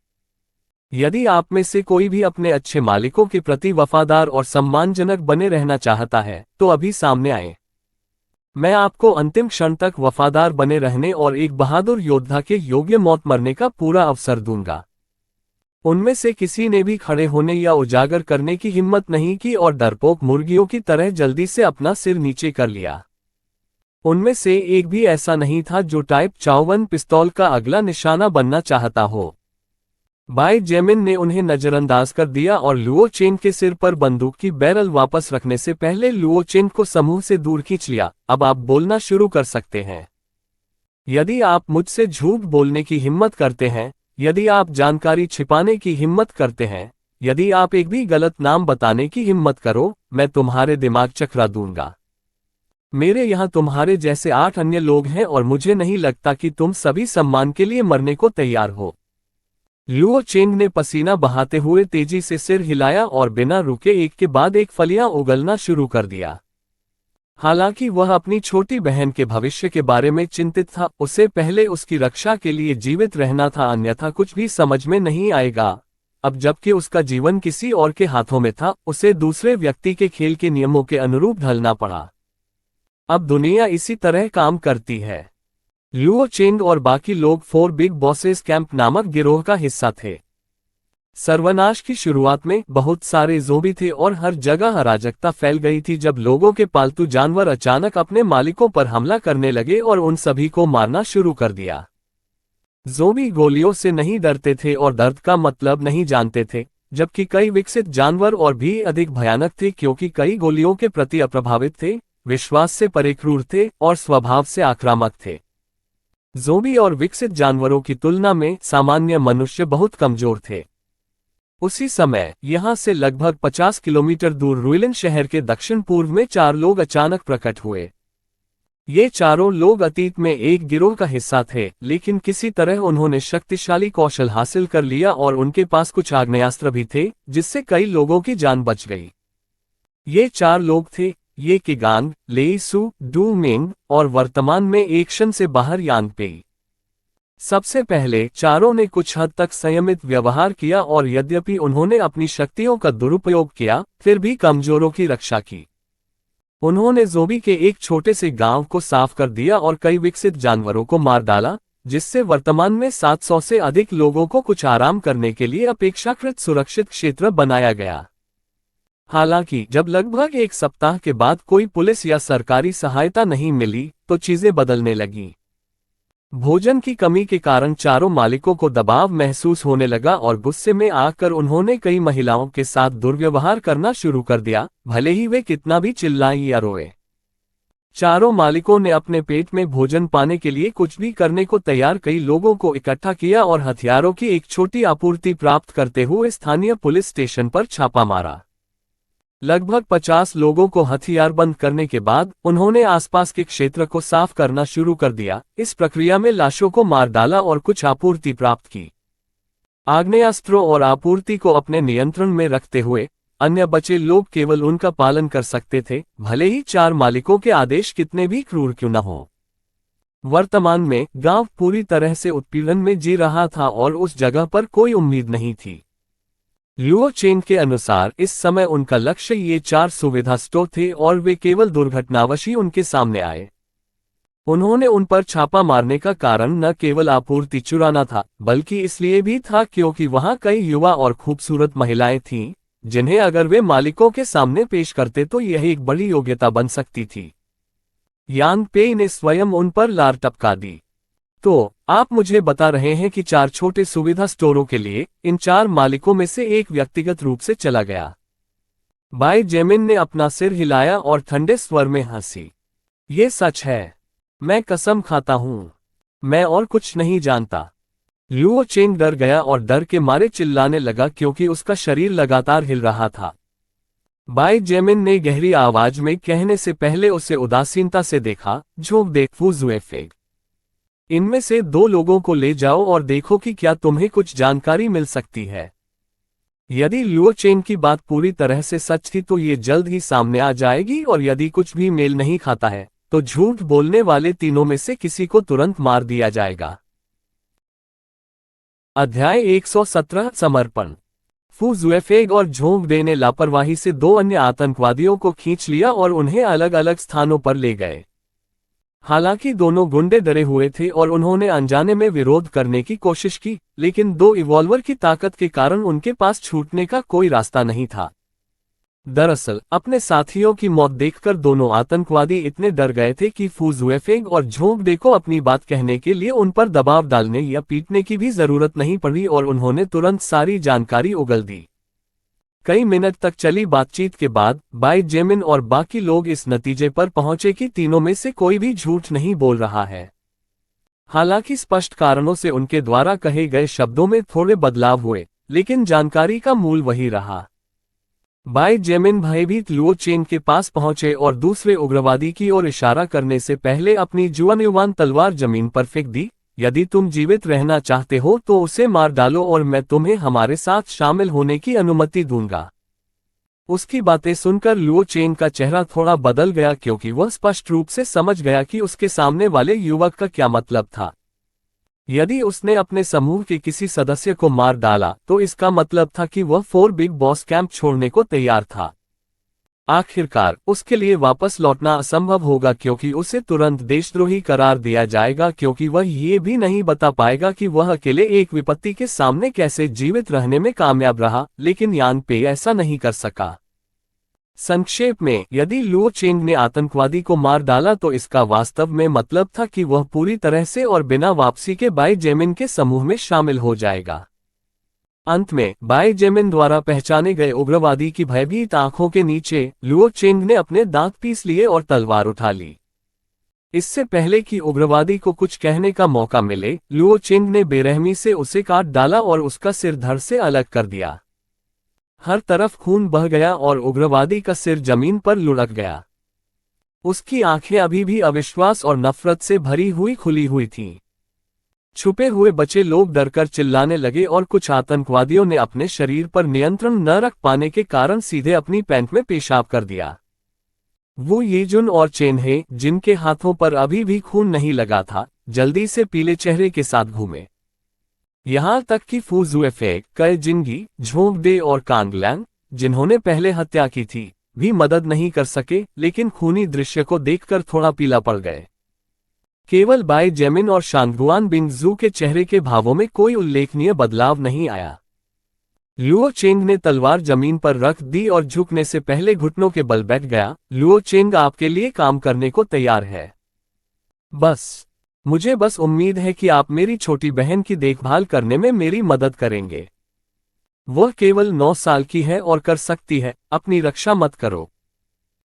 S1: यदि आप में से कोई भी अपने अच्छे मालिकों के प्रति वफादार और सम्मानजनक बने रहना चाहता है, तो अभी सामने आए। मैं आपको अंतिम क्षण तक वफादार बने रहने और एक बहादुर योद्धा के योग्य मौत मरने का पूरा अवसर दूंगा। उनमें से किसी ने भी खड़े होने या उजागर करने की हिम्मत नहीं की और डरपोक मुर्गियों की तरह जल्दी से अपना सिर नीचे कर लिया। उनमें से एक भी ऐसा नहीं था जो टाइप 54 पिस्तौल का अगला निशाना बनना चाहता हो। बाई जेमिन ने उन्हें नजरअंदाज कर दिया और लुओ चेंग के सिर पर बंदूक की बैरल वापस रखने से पहले लुओ चेंग को समूह से दूर खींच लिया। अब आप बोलना शुरू कर सकते हैं। यदि आप मुझसे झूठ बोलने की हिम्मत करते हैं, यदि आप जानकारी छिपाने की हिम्मत करते हैं, यदि आप एक भी गलत नाम बताने की हिम्मत करो, मैं तुम्हारे दिमाग चकरा दूंगा। मेरे यहाँ तुम्हारे जैसे 8 अन्य लोग हैं और मुझे नहीं लगता कि तुम सभी सम्मान के लिए मरने को तैयार हो। लुओ चेंग ने पसीना बहाते हुए तेजी से सिर हिलाया और बिना रुके एक के बाद एक फलियां उगलना शुरू कर दिया। हालांकि वह अपनी छोटी बहन के भविष्य के बारे में चिंतित था, उसे पहले उसकी रक्षा के लिए जीवित रहना था, अन्यथा कुछ भी समझ में नहीं आएगा। अब जबकि उसका जीवन किसी और के हाथों में था, उसे दूसरे व्यक्ति के खेल के नियमों के अनुरूप ढलना पड़ा। अब दुनिया इसी तरह काम करती है। लुओ चेंग और बाकी लोग 4 बिग बॉसेस कैंप नामक गिरोह का हिस्सा थे। सर्वनाश की शुरुआत में बहुत सारे ज़ोंबी थे और हर जगह अराजकता फैल गई थी जब लोगों के पालतू जानवर अचानक अपने मालिकों पर हमला करने लगे और उन सभी को मारना शुरू कर दिया। ज़ोंबी गोलियों से नहीं डरते थे और दर्द का मतलब नहीं जानते थे, जबकि कई विकसित जानवर और भी अधिक भयानक थे क्योंकि कई गोलियों के प्रति अप्रभावित थे, विश्वास से परे क्रूर थे और स्वभाव से आक्रामक थे। ज़ोंबी और विकसित जानवरों की तुलना में सामान्य मनुष्य बहुत कमजोर थे। उसी समय यहां से लगभग 50 किलोमीटर दूर रुइलिन शहर के दक्षिण पूर्व में 4 लोग अचानक प्रकट हुए। ये चारों लोग अतीत में एक गिरोह का हिस्सा थे, लेकिन किसी तरह उन्होंने शक्तिशाली कौशल हासिल कर लिया और उनके पास कुछ आग्नेयास्त्र भी थे, जिससे कई लोगों की जान बच गई। ये 4 लोग थे, ये किगान, लेइसु, डू मिंग और वर्तमान में एक्शन से बाहर यांग पेई। सबसे पहले चारों ने कुछ हद तक संयमित व्यवहार किया और यद्यपि उन्होंने अपनी शक्तियों का दुरुपयोग किया, फिर भी कमजोरों की रक्षा की। उन्होंने ज़ोंबी के एक छोटे से गांव को साफ कर दिया और कई विकसित जानवरों को मार डाला, जिससे वर्तमान में 700 से अधिक लोगों को कुछ आराम करने के लिए अपेक्षाकृत सुरक्षित क्षेत्र बनाया गया। हालांकि जब लगभग एक सप्ताह के बाद कोई पुलिस या सरकारी सहायता नहीं मिली, तो चीजें बदलने लगीं। भोजन की कमी के कारण चारों मालिकों को दबाव महसूस होने लगा और गुस्से में आकर उन्होंने कई महिलाओं के साथ दुर्व्यवहार करना शुरू कर दिया, भले ही वे कितना भी चिल्लाएं या रोए। चारों मालिकों ने अपने पेट में भोजन पाने के लिए कुछ भी करने को तैयार कई लोगों को इकट्ठा किया और हथियारों की एक छोटी आपूर्ति प्राप्त करते हुए स्थानीय पुलिस स्टेशन पर छापा मारा। लगभग 50 लोगों को हथियारबंद करने के बाद उन्होंने आसपास के क्षेत्र को साफ करना शुरू कर दिया। इस प्रक्रिया में लाशों को मार डाला और कुछ आपूर्ति प्राप्त की। आग्नेयास्त्रों और आपूर्ति को अपने नियंत्रण में रखते हुए अन्य बचे लोग केवल उनका पालन कर सकते थे, भले ही 4 मालिकों के आदेश कितने भी क्रूर क्यों न हो। वर्तमान में गांव पूरी तरह से उत्पीड़न में जी रहा था और उस जगह पर कोई उम्मीद नहीं थी। लियो चेन के अनुसार इस समय उनका लक्ष्य ये 4 सुविधा स्टोर थे और वे केवल दुर्घटनावश ही उनके सामने आए। उन्होंने उन पर छापा मारने का कारण न केवल आपूर्ति चुराना था, बल्कि इसलिए भी था क्योंकि वहां कई युवा और खूबसूरत महिलाएं थीं, जिन्हें अगर वे मालिकों के सामने पेश करते तो यह एक बड़ी योग्यता बन सकती थी। यांग पेई ने स्वयं उन पर लार टपका दी। तो आप मुझे बता रहे हैं कि 4 छोटे सुविधा स्टोरों के लिए इन 4 मालिकों में से एक व्यक्तिगत रूप से चला गया। बाई जेमिन ने अपना सिर हिलाया और ठंडे स्वर में हंसी। ये सच है, मैं कसम खाता हूं, मैं और कुछ नहीं जानता। लियो चेंग डर गया और डर के मारे चिल्लाने लगा क्योंकि उसका शरीर लगातार हिल रहा था। बाई जेमिन ने गहरी आवाज में कहने से पहले उसे उदासीनता से देखा, झोंक देख फू जुएफेग। इनमें से 2 लोगों को ले जाओ और देखो कि क्या तुम्हें कुछ जानकारी मिल सकती है। यदि लियो चेन की बात पूरी तरह से सच थी तो ये जल्द ही सामने आ जाएगी और यदि कुछ भी मेल नहीं खाता है, तो झूठ बोलने वाले तीनों में से किसी को तुरंत मार दिया जाएगा। अध्याय 117 समर्पण। फू जुएफेग और झोंक डे ने लापरवाही से 2 अन्य आतंकवादियों को खींच लिया और उन्हें अलग अलग स्थानों पर ले गए। हालांकि दोनों गुंडे डरे हुए थे और उन्होंने अनजाने में विरोध करने की कोशिश की, लेकिन 2 रिवॉल्वर की ताकत के कारण उनके पास छूटने का कोई रास्ता नहीं था। दरअसल अपने साथियों की मौत देखकर दोनों आतंकवादी इतने डर गए थे कि फू जुएफेग और झोंक डे को अपनी बात कहने के लिए उन पर दबाव डालने या पीटने की भी जरूरत नहीं पड़ी और उन्होंने तुरंत सारी जानकारी उगल दी। कई मिनट तक चली बातचीत के बाद बाई जेमिन और बाकी लोग इस नतीजे पर पहुंचे कि तीनों में से कोई भी झूठ नहीं बोल रहा है। हालांकि स्पष्ट कारणों से उनके द्वारा कहे गए शब्दों में थोड़े बदलाव हुए, लेकिन जानकारी का मूल वही रहा। बाई जेमिन भयभीत लियो चेन के पास पहुंचे और दूसरे उग्रवादी की ओर इशारा करने से पहले अपनी जुआनयुआन तलवार जमीन पर फेंक दी। यदि तुम जीवित रहना चाहते हो तो उसे मार डालो और मैं तुम्हें हमारे साथ शामिल होने की अनुमति दूंगा। उसकी बातें सुनकर लियो चेन का चेहरा थोड़ा बदल गया क्योंकि वह स्पष्ट रूप से समझ गया कि उसके सामने वाले युवक का क्या मतलब था। यदि उसने अपने समूह के किसी सदस्य को मार डाला तो इसका मतलब था कि वह 4 बिग बॉस कैंप छोड़ने को तैयार था। आखिरकार उसके लिए वापस लौटना असंभव होगा क्योंकि उसे तुरंत देशद्रोही करार दिया जाएगा क्योंकि वह ये भी नहीं बता पाएगा कि वह अकेले एक विपत्ति के सामने कैसे जीवित रहने में कामयाब रहा, लेकिन यांग पे ऐसा नहीं कर सका। संक्षेप में, यदि लुओ चेंग ने आतंकवादी को मार डाला तो इसका वास्तव में मतलब था कि वह पूरी तरह से और बिना वापसी के बाई जेमिन के समूह में शामिल हो जाएगा। अंत में, बाई जेमिन द्वारा पहचाने गए उग्रवादी की भयभीत आंखों के नीचे लुओ चेंग ने अपने दांत पीस लिए और तलवार उठा ली। इससे पहले कि उग्रवादी को कुछ कहने का मौका मिले, लुओ चेंग ने बेरहमी से उसे काट डाला और उसका सिर धड़ से अलग कर दिया। हर तरफ खून बह गया और उग्रवादी का सिर जमीन पर लुढ़क गया। उसकी आंखें अभी भी अविश्वास और नफरत से भरी हुई खुली हुई थीं। छुपे हुए बचे लोग डरकर चिल्लाने लगे और कुछ आतंकवादियों ने अपने शरीर पर नियंत्रण न रख पाने के कारण सीधे अपनी पैंट में पेशाब कर दिया। वो येजुन और चेन हे, जिनके हाथों पर अभी भी खून नहीं लगा था, जल्दी से पीले चेहरे के साथ घूमे। यहां तक कि फू जुएफे, कई जिंगी, झोंगडे और कांगलैंग, जिन्होंने पहले हत्या की थी, भी मदद नहीं कर सके, लेकिन खूनी दृश्य को देखकर थोड़ा पीला पड़ गए। केवल बाई जेमिन और शांगुआन बिंगजू के चेहरे के भावों में कोई उल्लेखनीय बदलाव नहीं आया। लुओ चेंग ने तलवार जमीन पर रख दी और झुकने से पहले घुटनों के बल बैठ गया। लुओ चेंग आपके लिए काम करने को तैयार है। मुझे बस उम्मीद है कि आप मेरी छोटी बहन की देखभाल करने में मेरी मदद करेंगे। वह केवल 9 साल की है और कर सकती है, अपनी रक्षा मत करो।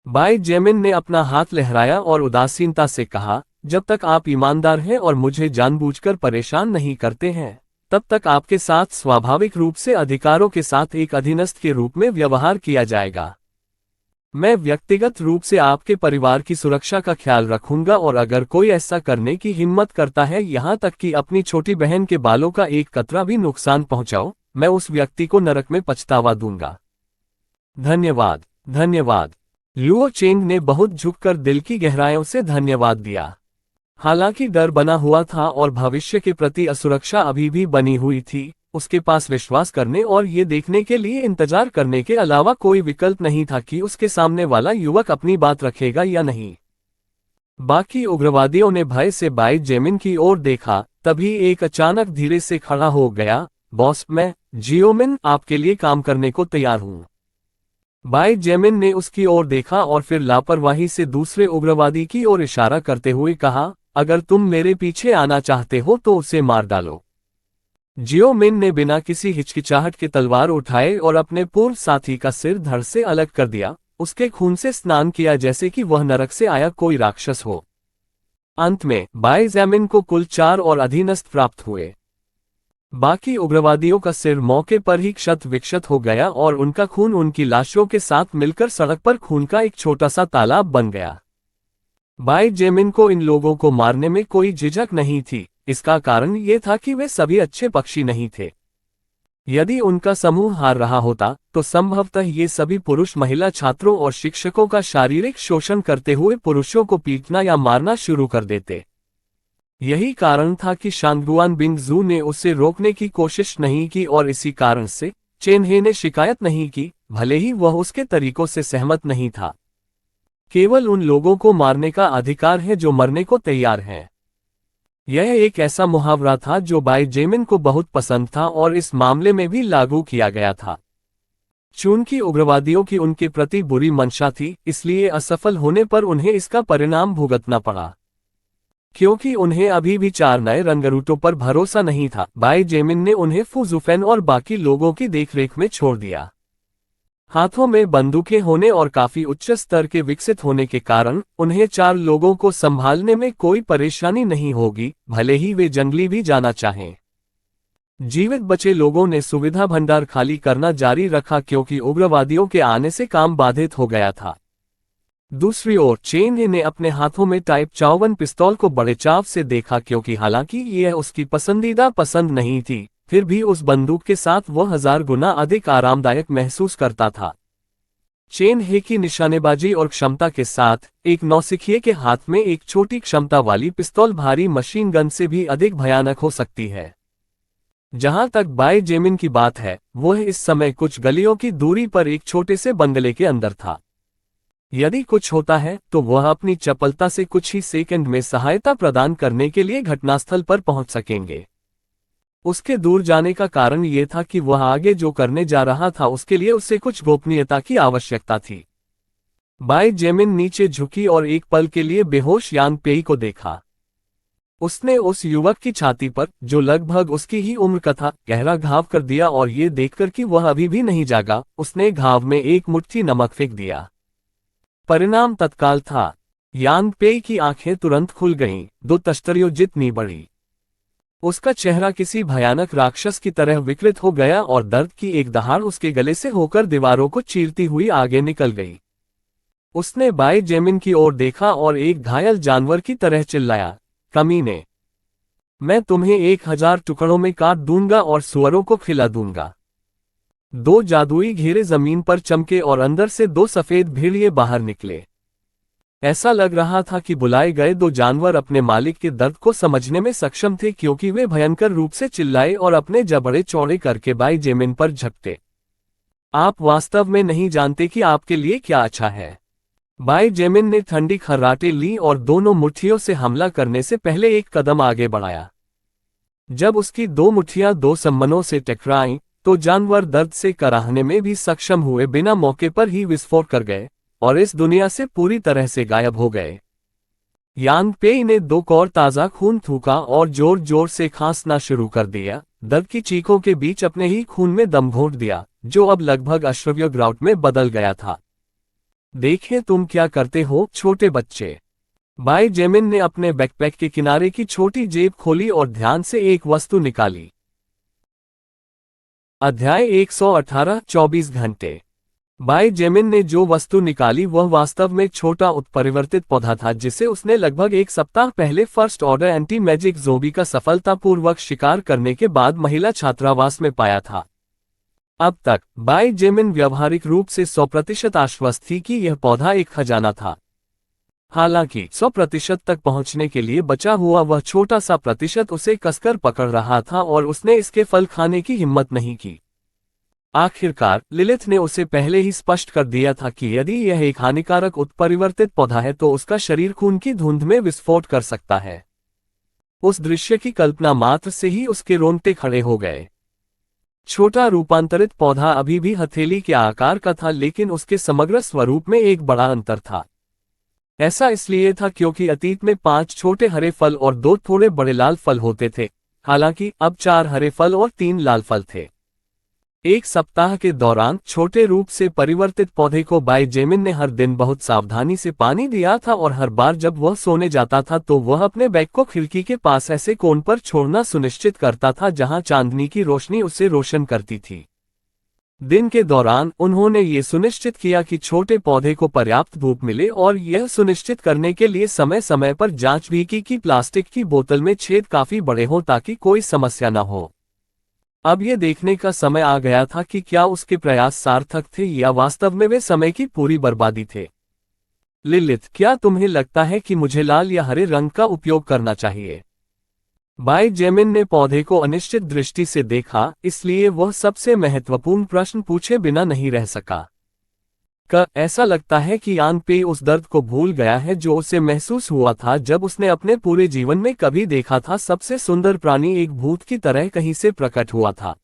S1: बाई जेमिन ने अपना हाथ लहराया और उदासीनता से कहा, जब तक आप ईमानदार हैं और मुझे जानबूझकर परेशान नहीं करते हैं, तब तक आपके साथ स्वाभाविक रूप से अधिकारों के साथ एक अधीनस्थ के रूप में व्यवहार किया जाएगा। मैं व्यक्तिगत रूप से आपके परिवार की सुरक्षा का ख्याल रखूंगा और अगर कोई ऐसा करने की हिम्मत करता है, यहाँ तक कि अपनी छोटी बहन के बालों का एक कतरा भी नुकसान पहुंचाओ, मैं उस व्यक्ति को नरक में पछतावा दूंगा। धन्यवाद, धन्यवाद। लुओ चेंग ने बहुत झुककर दिल की गहराइयों से धन्यवाद दिया। हालांकि डर बना हुआ था और भविष्य के प्रति असुरक्षा अभी भी बनी हुई थी, उसके पास विश्वास करने और ये देखने के लिए इंतजार करने के अलावा कोई विकल्प नहीं था कि उसके सामने वाला युवक अपनी बात रखेगा या नहीं। बाकी उग्रवादियों ने भय से बाई जेमिन की ओर देखा, तभी एक अचानक धीरे से खड़ा हो गया। बॉस, मैं जियोमिन आपके लिए काम करने को तैयार हूं। बाई जेमिन ने उसकी ओर देखा और फिर लापरवाही से दूसरे उग्रवादी की ओर इशारा करते हुए कहा, अगर तुम मेरे पीछे आना चाहते हो तो उसे मार डालो। जियोमिन ने बिना किसी हिचकिचाहट के तलवार उठाए और अपने पूर्व साथी का सिर धड़ से अलग कर दिया, उसके खून से स्नान किया जैसे कि वह नरक से आया कोई राक्षस हो। अंत में बाई जेमिन को कुल 4 और अधीनस्थ प्राप्त हुए। बाकी उग्रवादियों का सिर मौके पर ही क्षत विक्षत हो गया और उनका खून उनकी लाशों के साथ मिलकर सड़क पर खून का एक छोटा सा तालाब बन गया। बाई जेमिन को इन लोगों को मारने में कोई झिझक नहीं थी। इसका कारण ये था कि वे सभी अच्छे पक्षी नहीं थे। यदि उनका समूह हार रहा होता तो संभवतः ये सभी पुरुष महिला छात्रों और शिक्षकों का शारीरिक शोषण करते हुए पुरुषों को पीटना या मारना शुरू कर देते। यही कारण था कि शांगुआन बिंगजू ने उसे रोकने की कोशिश नहीं की और इसी कारण से चेन हे ने शिकायत नहीं की, भले ही वह उसके तरीकों से सहमत नहीं था। केवल उन लोगों को मारने का अधिकार है जो मरने को तैयार हैं। यह एक ऐसा मुहावरा था जो बाई जेमिन को बहुत पसंद था और इस मामले में भी लागू किया गया था। चूंकि उग्रवादियों की उनके प्रति बुरी मंशा थी, इसलिए असफल होने पर उन्हें इसका परिणाम भुगतना पड़ा। क्योंकि उन्हें अभी भी 4 नए रंगरूटों पर भरोसा नहीं था, बाई जेमिन ने उन्हें फू जुफेन और बाकी लोगों की देखरेख में छोड़ दिया। हाथों में बंदूकें होने और काफी उच्च स्तर के विकसित होने के कारण उन्हें 4 लोगों को संभालने में कोई परेशानी नहीं होगी, भले ही वे जंगली भी जाना चाहें। जीवित बचे लोगों ने सुविधा भंडार खाली करना जारी रखा क्योंकि उग्रवादियों के आने से काम बाधित हो गया था। दूसरी ओर चेन हे ने अपने हाथों में टाइप 54 पिस्तौल को बड़े चाव से देखा क्योंकि हालांकि यह उसकी पसंदीदा पसंद नहीं थी, फिर भी उस बंदूक के साथ वह 1000 गुना अधिक आरामदायक महसूस करता था। चेन हे की निशानेबाजी और क्षमता के साथ एक नौसिखिए के हाथ में एक छोटी क्षमता वाली पिस्तौल भारी मशीन गन से भी अधिक भयानक हो सकती है। जहां तक बाई जेमिन की बात है, वह इस समय कुछ गलियों की दूरी पर एक छोटे से बंगले के अंदर था। यदि कुछ होता है तो वह अपनी चपलता से कुछ ही सेकंड में सहायता प्रदान करने के लिए घटनास्थल पर पहुंच सकेंगे। उसके दूर जाने का कारण यह था कि वह आगे जो करने जा रहा था उसके लिए उसे कुछ गोपनीयता की आवश्यकता थी। बाई जेमिन नीचे झुकी और एक पल के लिए बेहोश यांग पेई को देखा। उसने उस युवक की छाती पर, जो लगभग उसकी ही उम्र का था, गहरा घाव कर दिया और ये देखकर कि वह अभी भी नहीं जागा, उसने घाव में एक मुट्ठी नमक फेंक दिया। परिणाम तत्काल था। यांग पेई की आंखें तुरंत खुल गईं, 2 तश्तरियों जितनी बड़ी। उसका चेहरा किसी भयानक राक्षस की तरह विकृत हो गया और दर्द की एक दहाड़ उसके गले से होकर दीवारों को चीरती हुई आगे निकल गई। उसने बाई जेमिन की ओर देखा और एक घायल जानवर की तरह चिल्लाया, कमीने! मैं तुम्हें 1000 टुकड़ों में काट दूंगा और सुअरों को खिला दूंगा। 2 जादुई घेरे जमीन पर चमके और अंदर से 2 सफेद भेड़िए बाहर निकले। ऐसा लग रहा था कि बुलाए गए 2 जानवर अपने मालिक के दर्द को समझने में सक्षम थे, क्योंकि वे भयंकर रूप से चिल्लाए और अपने जबड़े चौड़े करके बाई जेमिन पर झपटे। आप वास्तव में नहीं जानते कि आपके लिए क्या अच्छा है। बाई जेमिन ने ठंडी खर्राटे ली और दोनों मुट्ठियों से हमला करने से पहले एक कदम आगे बढ़ाया। जब उसकी 2 मुट्ठियां 2 सम्मनों से टकराईं, तो जानवर दर्द से कराहने में भी सक्षम हुए बिना मौके पर ही विस्फोट कर गए और इस दुनिया से पूरी तरह से गायब हो गए। यांग पेई ने 2 कौर ताज़ा खून थूका और जोर जोर से खांसना शुरू कर दिया, दर्द की चीखों के बीच अपने ही खून में दम घोंट दिया, जो अब लगभग अश्रव्य ग्राउट में बदल गया था। देखें तुम क्या करते हो, छोटे बच्चे! बाई जेमिन ने अपने बैकपैक के किनारे की छोटी जेब खोली और ध्यान से एक वस्तु निकाली। अध्याय 118 24 घंटे। बाई जेमिन ने जो वस्तु निकाली वह वास्तव में छोटा उत्परिवर्तित पौधा था, जिसे उसने लगभग 1 सप्ताह पहले first order anti magic zombie का सफलतापूर्वक शिकार करने के बाद महिला छात्रावास में पाया था। अब तक बाई जेमिन व्यावहारिक रूप से 100% आश्वस्त थी कि यह पौधा एक खजाना था। हालांकि 100% तक पहुंचने के लिए बचा हुआ वह छोटा सा प्रतिशत उसे कसकर पकड़ रहा था और उसने इसके फल खाने की हिम्मत नहीं की। आखिरकार लिलिथ ने उसे पहले ही स्पष्ट कर दिया था कि यदि यह एक हानिकारक उत्परिवर्तित पौधा है तो उसका शरीर खून की धुंध में विस्फोट कर सकता है। उस दृश्य की कल्पना मात्र से ही उसके रोंगटे खड़े हो गए। छोटा रूपांतरित पौधा अभी भी हथेली के आकार का था, लेकिन उसके समग्र स्वरूप में एक बड़ा अंतर था। ऐसा इसलिए था क्योंकि अतीत में 5 छोटे हरे फल और 2 थोड़े बड़े लाल फल होते थे, हालांकि अब 4 हरे फल और 3 लाल फल थे। 1 सप्ताह के दौरान छोटे रूप से परिवर्तित पौधे को बाई जेमिन ने हर दिन बहुत सावधानी से पानी दिया था और हर बार जब वह सोने जाता था तो वह अपने बैग को खिड़की के पास ऐसे कोण पर छोड़ना सुनिश्चित करता था जहां चांदनी की रोशनी उसे रोशन करती थी। दिन के दौरान उन्होंने ये सुनिश्चित किया कि छोटे पौधे को पर्याप्त धूप मिले और यह सुनिश्चित करने के लिए समय समय पर जांच भी की कि प्लास्टिक की बोतल में छेद काफी बड़े हों ताकि कोई समस्या न हो। अब यह देखने का समय आ गया था कि क्या उसके प्रयास सार्थक थे या वास्तव में वे समय की पूरी बर्बादी थे। लिलिथ, क्या तुम्हें लगता है कि मुझे लाल या हरे रंग का उपयोग करना चाहिए? बाई जेमिन ने पौधे को अनिश्चित दृष्टि से देखा, इसलिए वह सबसे महत्वपूर्ण प्रश्न पूछे बिना नहीं रह सका। ऐसा लगता है कि यांग पेई उस दर्द को भूल गया है जो उसे महसूस हुआ था जब उसने अपने पूरे जीवन में कभी देखा था। सबसे सुंदर प्राणी एक भूत की तरह कहीं से प्रकट हुआ था।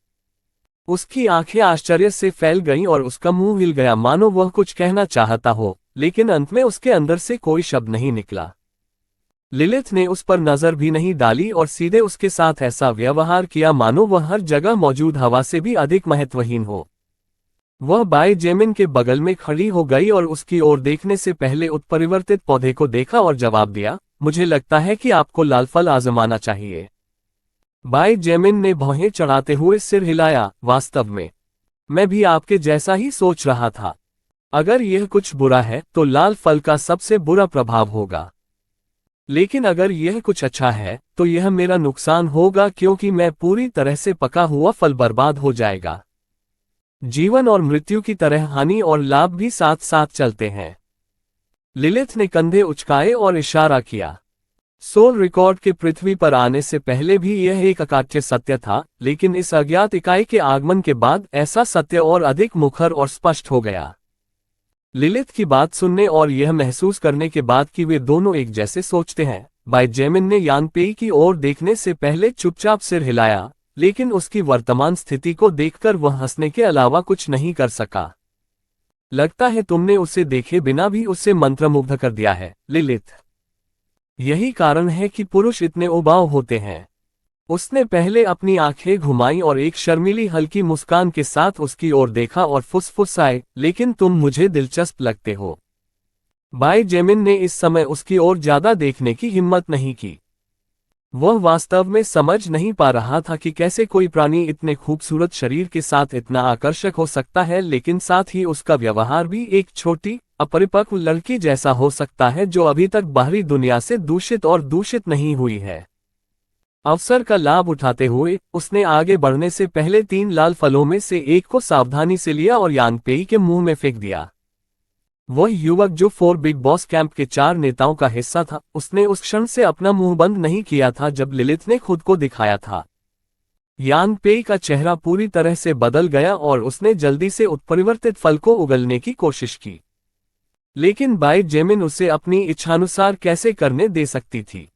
S1: उसकी आंखें आश्चर्य से फैल गईं और उसका मुंह हिल गया, मानो वह कुछ कहना चाहता हो, लेकिन अंत में उसके अंदर से कोई शब्द नहीं निकला। लिलिथ ने उस पर नजर भी नहीं डाली और सीधे उसके साथ ऐसा व्यवहार किया मानो वह हर जगह मौजूद हवा से भी अधिक महत्वहीन हो। वह बाई जेमिन के बगल में खड़ी हो गई और उसकी ओर देखने से पहले उत्परिवर्तित पौधे को देखा और जवाब दिया, मुझे लगता है कि आपको लाल फल आजमाना चाहिए। बाई जेमिन ने भौहें चढ़ाते हुए सिर हिलाया, वास्तव में मैं भी आपके जैसा ही सोच रहा था। अगर यह कुछ बुरा है तो लाल फल का सबसे बुरा प्रभाव होगा, लेकिन अगर यह कुछ अच्छा है तो यह मेरा नुकसान होगा क्योंकि मैं पूरी तरह से पका हुआ फल बर्बाद हो जाएगा। जीवन और मृत्यु की तरह हानि और लाभ भी साथ साथ चलते हैं। लिलिथ ने कंधे उचकाए और इशारा किया। सोल रिकॉर्ड के पृथ्वी पर आने से पहले भी यह एक अकाट्य सत्य था, लेकिन इस अज्ञात इकाई के आगमन के बाद ऐसा सत्य और अधिक मुखर और स्पष्ट हो गया। लिलिथ की बात सुनने और यह महसूस करने के बाद कि वे दोनों एक जैसे सोचते हैं, बाई जेमिन ने यांग पेई की ओर देखने से पहले चुपचाप सिर हिलाया, लेकिन उसकी वर्तमान स्थिति को देखकर वह हंसने के अलावा कुछ नहीं कर सका। लगता है तुमने उसे देखे बिना भी उसे मंत्रमुग्ध कर दिया है, लिलिथ। यही कारण है कि पुरुष इतने उबाऊ होते हैं। उसने पहले अपनी आंखें घुमाई और एक शर्मीली हल्की मुस्कान के साथ उसकी ओर देखा और फुसफुसाए, लेकिन तुम मुझे दिलचस्प लगते हो। भाई जेमिन ने इस समय उसकी ओर ज्यादा देखने की हिम्मत नहीं की। वह वास्तव में समझ नहीं पा रहा था कि कैसे कोई प्राणी इतने खूबसूरत शरीर के साथ इतना आकर्षक हो सकता है, लेकिन साथ ही उसका व्यवहार भी एक छोटी अपरिपक्व लड़की जैसा हो सकता है जो अभी तक बाहरी दुनिया से दूषित और दूषित नहीं हुई है। अवसर का लाभ उठाते हुए उसने आगे बढ़ने से पहले 3 लाल फलों में से एक को सावधानी से लिया और यांग पेई के मुंह में फेंक दिया। वह युवक जो 4 बिग बॉस कैंप के 4 नेताओं का हिस्सा था, उसने उस क्षण से अपना मुंह बंद नहीं किया था जब लिलिथ ने खुद को दिखाया था। यांग पेई का चेहरा पूरी तरह से बदल गया और उसने जल्दी से उत्परिवर्तित फल को उगलने की कोशिश की, लेकिन बाई जेमिन उसे अपनी इच्छानुसार कैसे करने दे सकती थी।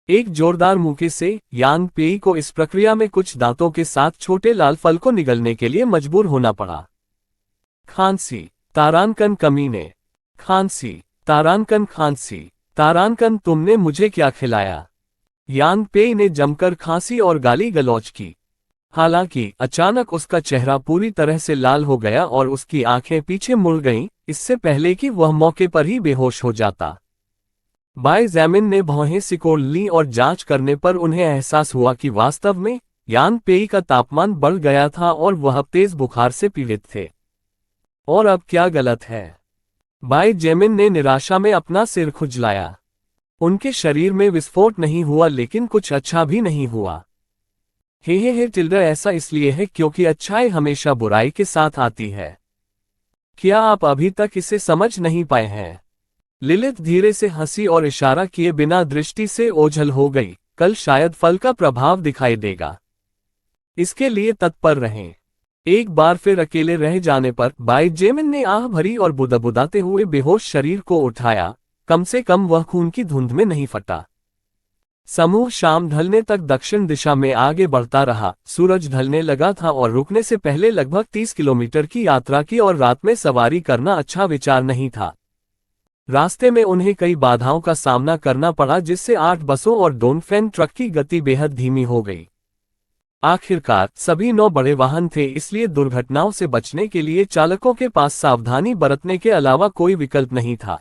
S1: एक जोरदार मुक्के से यांग पेई को इस प्रक्रिया में कुछ दांतों के साथ छोटे लाल फल को निगलने के लिए मजबूर होना पड़ा। खांसी, तारानकन कमीने। खांसी, तारानकन, खांसी, तारानकन, तुमने मुझे क्या खिलाया? यांग पेई ने जमकर खांसी और गाली गलौज की। हालांकि अचानक उसका चेहरा पूरी तरह से लाल हो गया और उसकी आंखें पीछे मुड़ गईं, इससे पहले कि वह मौके पर ही बेहोश हो जाता। बाई जेमिन ने भौहें सिकोड़ लीं और जांच करने पर उन्हें एहसास हुआ कि वास्तव में यांग पेई का तापमान बढ़ गया था और वह तेज बुखार से पीड़ित थे। और अब क्या गलत है? बाई जेमिन ने निराशा में अपना सिर खुजलाया। उनके शरीर में विस्फोट नहीं हुआ, लेकिन कुछ अच्छा भी नहीं हुआ। हे टिल्डा, ऐसा इसलिए है क्योंकि अच्छाई हमेशा बुराई के साथ आती है। क्या आप अभी तक इसे समझ नहीं पाए हैं? लिलिथ धीरे से हंसी और इशारा किए बिना दृष्टि से ओझल हो गई। कल शायद फल का प्रभाव दिखाई देगा, इसके लिए तत्पर रहें। एक बार फिर अकेले रह जाने पर बाई जेमिन ने आह भरी और बुदबुदाते हुए बेहोश शरीर को उठाया। कम से कम वह खून की धुंध में नहीं फटा। समूह शाम ढलने तक दक्षिण दिशा में आगे बढ़ता रहा। सूरज ढलने लगा था और रुकने से पहले लगभग 30 किलोमीटर की यात्रा की और रात में सवारी करना अच्छा विचार नहीं था। रास्ते में उन्हें कई बाधाओं का सामना करना पड़ा, जिससे 8 बसों और डोनफेन ट्रक की गति बेहद धीमी हो गई। आखिरकार सभी 9 बड़े वाहन थे, इसलिए दुर्घटनाओं से बचने के लिए चालकों के पास सावधानी बरतने के अलावा कोई विकल्प नहीं था।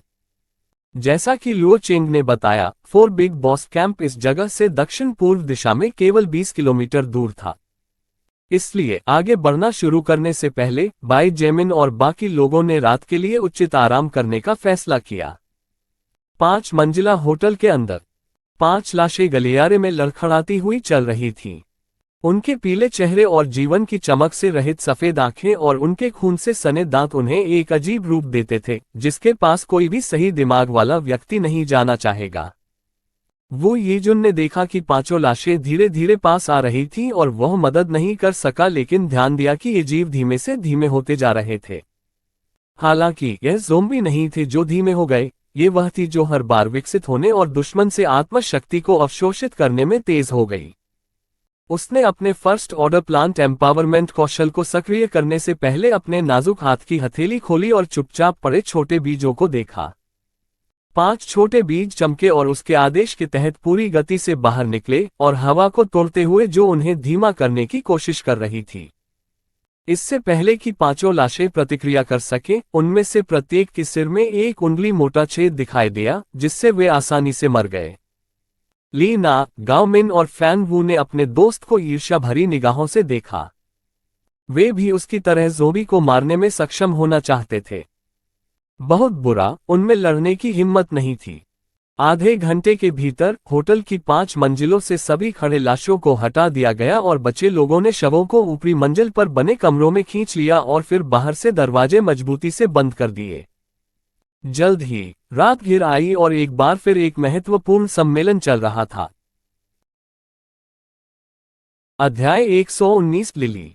S1: जैसा कि लुओ चेंग ने बताया, 4 बिग बॉस कैंप इस जगह से दक्षिण पूर्व दिशा में केवल 20 किलोमीटर दूर था। इसलिए आगे बढ़ना शुरू करने से पहले बाई जेमिन और बाकी लोगों ने रात के लिए उचित आराम करने का फैसला किया। 5 मंजिला होटल के अंदर 5 लाशें गलियारे में लड़खड़ाती हुई चल रही थीं। उनके पीले चेहरे और जीवन की चमक से रहित सफेद आंखें और उनके खून से सने दांत उन्हें एक अजीब रूप देते थे, जिसके पास कोई भी सही दिमाग वाला व्यक्ति नहीं जाना चाहेगा। वो येजुन ने देखा कि 5 लाशें धीरे धीरे पास आ रही थीं और वह मदद नहीं कर सका, लेकिन ध्यान दिया कि ये जीव धीमे से धीमे होते जा रहे थे। हालांकि यह ज़ोंबी नहीं थे जो धीमे हो गए, ये वह थी जो हर बार विकसित होने और दुश्मन से आत्मशक्ति को अवशोषित करने में तेज हो गई। उसने अपने फर्स्ट ऑर्डर प्लांट एम्पावरमेंट कौशल को सक्रिय करने से पहले अपने नाजुक हाथ की हथेली खोली और चुपचाप पड़े छोटे बीजों को देखा। 5 छोटे बीज चमके और उसके आदेश के तहत पूरी गति से बाहर निकले और हवा को तोड़ते हुए जो उन्हें धीमा करने की कोशिश कर रही थी। इससे पहले कि 5 लाशें प्रतिक्रिया कर सके, उनमें से प्रत्येक के सिर में एक उंगली मोटा छेद दिखाई दिया, जिससे वे आसानी से मर गए। ली ना, गाओ मिन और फैन वू ने अपने दोस्त को ईर्ष्या भरी निगाहों से देखा। वे भी उसकी तरह ज़ोंबी को मारने में सक्षम होना चाहते थे। बहुत बुरा, उनमें लड़ने की हिम्मत नहीं थी। आधे घंटे के भीतर होटल की 5 मंजिलों से सभी खड़े लाशों को हटा दिया गया और बचे लोगों ने शवों को ऊपरी मंजिल पर बने कमरों में खींच लिया और फिर बाहर से दरवाजे मजबूती से बंद कर दिए। जल्द ही रात घिर आई और एक बार फिर एक महत्वपूर्ण सम्मेलन चल रहा था। अध्याय 119 लिली।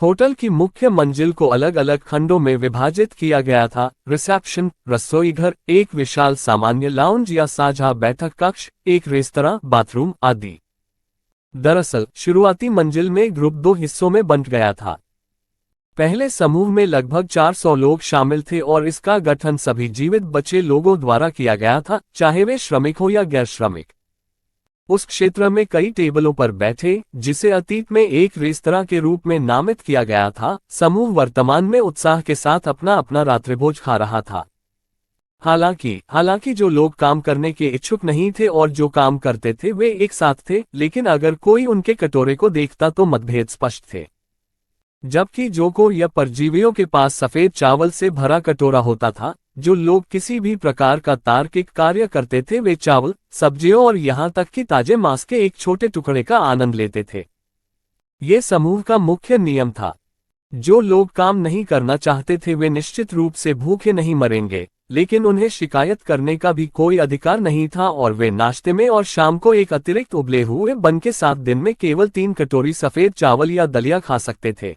S1: होटल की मुख्य मंजिल को अलग अलग खंडों में विभाजित किया गया था। रिसेप्शन, रसोईघर, एक विशाल सामान्य लाउंज या साझा बैठक कक्ष, एक रेस्तरां, बाथरूम आदि। दरअसल शुरुआती मंजिल में ग्रुप 2 हिस्सों में बंट गया था। पहले समूह में लगभग 400 लोग शामिल थे और इसका गठन सभी जीवित बचे लोगों द्वारा किया गया था, चाहे वे श्रमिक हो या गैर श्रमिक। उस क्षेत्र में कई टेबलों पर बैठे, जिसे अतीत में एक रेस्तरां के रूप में नामित किया गया था, समूह वर्तमान में उत्साह के साथ अपना अपना रात्रिभोज खा रहा था। हालांकि जो लोग काम करने के इच्छुक नहीं थे और जो काम करते थे वे एक साथ थे, लेकिन अगर कोई उनके कटोरे को देखता तो मतभेद स्पष्ट थे। जबकि जोको या परजीवियों के पास सफेद चावल से भरा कटोरा होता था, जो लोग किसी भी प्रकार का तार्किक कार्य करते थे वे चावल, सब्जियों और यहाँ तक कि ताजे मांस के एक छोटे टुकड़े का आनंद लेते थे। ये समूह का मुख्य नियम था। जो लोग काम नहीं करना चाहते थे वे निश्चित रूप से भूखे नहीं मरेंगे, लेकिन उन्हें शिकायत करने का भी कोई अधिकार नहीं था और वे नाश्ते में और शाम को एक अतिरिक्त उबले हुए बन के साथ दिन में केवल 3 कटोरी सफेद चावल या दलिया खा सकते थे।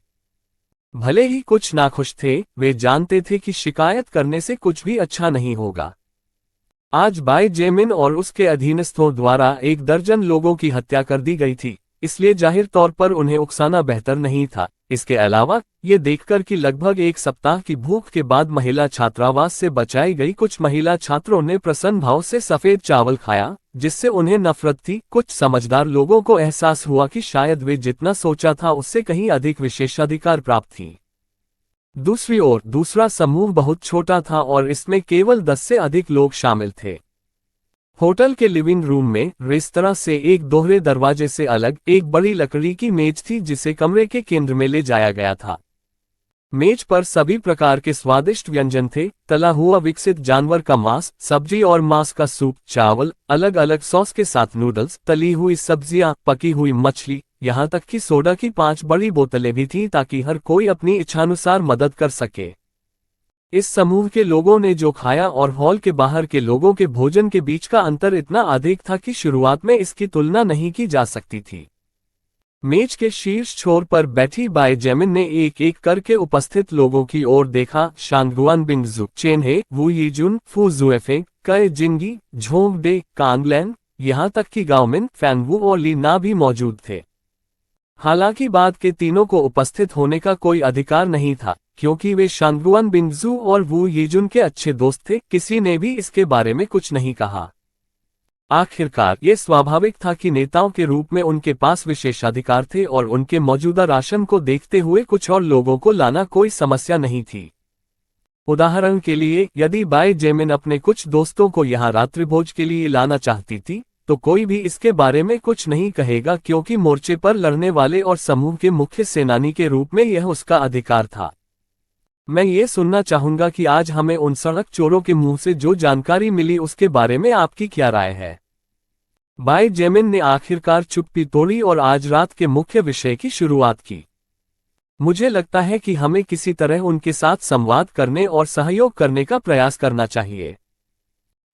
S1: भले ही कुछ नाखुश थे, वे जानते थे कि शिकायत करने से कुछ भी अच्छा नहीं होगा। आज बाय जेमिन और उसके अधीनस्थों द्वारा 1 दर्जन लोगों की हत्या कर दी गई थी, इसलिए जाहिर तौर पर उन्हें उकसाना बेहतर नहीं था। इसके अलावा ये देखकर कि लगभग 1 सप्ताह की भूख के बाद महिला छात्रावास से बचाई गई कुछ महिला छात्रों ने प्रसन्न भाव से सफेद चावल खाया, जिससे उन्हें नफरत थी। कुछ समझदार लोगों को एहसास हुआ कि शायद वे जितना सोचा था उससे कहीं अधिक विशेषाधिकार प्राप्त थी। दूसरी ओर दूसरा समूह बहुत छोटा था और इसमें केवल 10 से अधिक लोग शामिल थे। होटल के लिविंग रूम में रेस्तरां से एक दोहरे दरवाजे से अलग एक बड़ी लकड़ी की मेज थी जिसे कमरे के केंद्र में ले जाया गया था। मेज पर सभी प्रकार के स्वादिष्ट व्यंजन थे, तला हुआ विकसित जानवर का मांस, सब्जी और मांस का सूप, चावल, अलग अलग सॉस के साथ नूडल्स, तली हुई सब्जियां, पकी हुई मछली, यहाँ तक कि सोडा की 5 बड़ी बोतलें भी थीं ताकि हर कोई अपनी इच्छानुसार मदद कर सके। इस समूह के लोगों ने जो खाया और हॉल के बाहर के लोगों के भोजन के बीच का अंतर इतना अधिक था कि शुरुआत में इसकी तुलना नहीं की जा सकती थी। मेज के शीर्ष छोर पर बैठी बाय जेमिन ने एक एक करके उपस्थित लोगों की ओर देखा। शांगुआन बिंगजू, चेन हे, वू यीजुन, फू जुएफेंग, कई जिंगी, झोंग डे, कांगलैन, यहाँ तक कि गाओमिन, फैंगवू और ली ना भी मौजूद थे। हालांकि बाद के तीनों को उपस्थित होने का कोई अधिकार नहीं था, क्योंकि वे शांगुआन बिंगजू और वू येजुन के अच्छे दोस्त थे। किसी ने भी इसके बारे में कुछ नहीं कहा। आखिरकार ये स्वाभाविक था कि नेताओं के रूप में उनके पास विशेषाधिकार थे और उनके मौजूदा राशन को देखते हुए कुछ और लोगों को लाना कोई समस्या नहीं थी। उदाहरण के लिए, यदि बाय जेमिन अपने कुछ दोस्तों को यहाँ रात्रिभोज के लिए लाना चाहती थी, तो कोई भी इसके बारे में कुछ नहीं कहेगा, क्योंकि मोर्चे पर लड़ने वाले और समूह के मुख्य सेनानी के रूप में यह उसका अधिकार था। मैं ये सुनना चाहूंगा कि आज हमें उन सड़क चोरों के मुंह से जो जानकारी मिली उसके बारे में आपकी क्या राय है। बाय जेमिन ने आखिरकार चुप्पी तोड़ी और आज रात के मुख्य विषय की शुरुआत की। मुझे लगता है कि हमें किसी तरह उनके साथ संवाद करने और सहयोग करने का प्रयास करना चाहिए।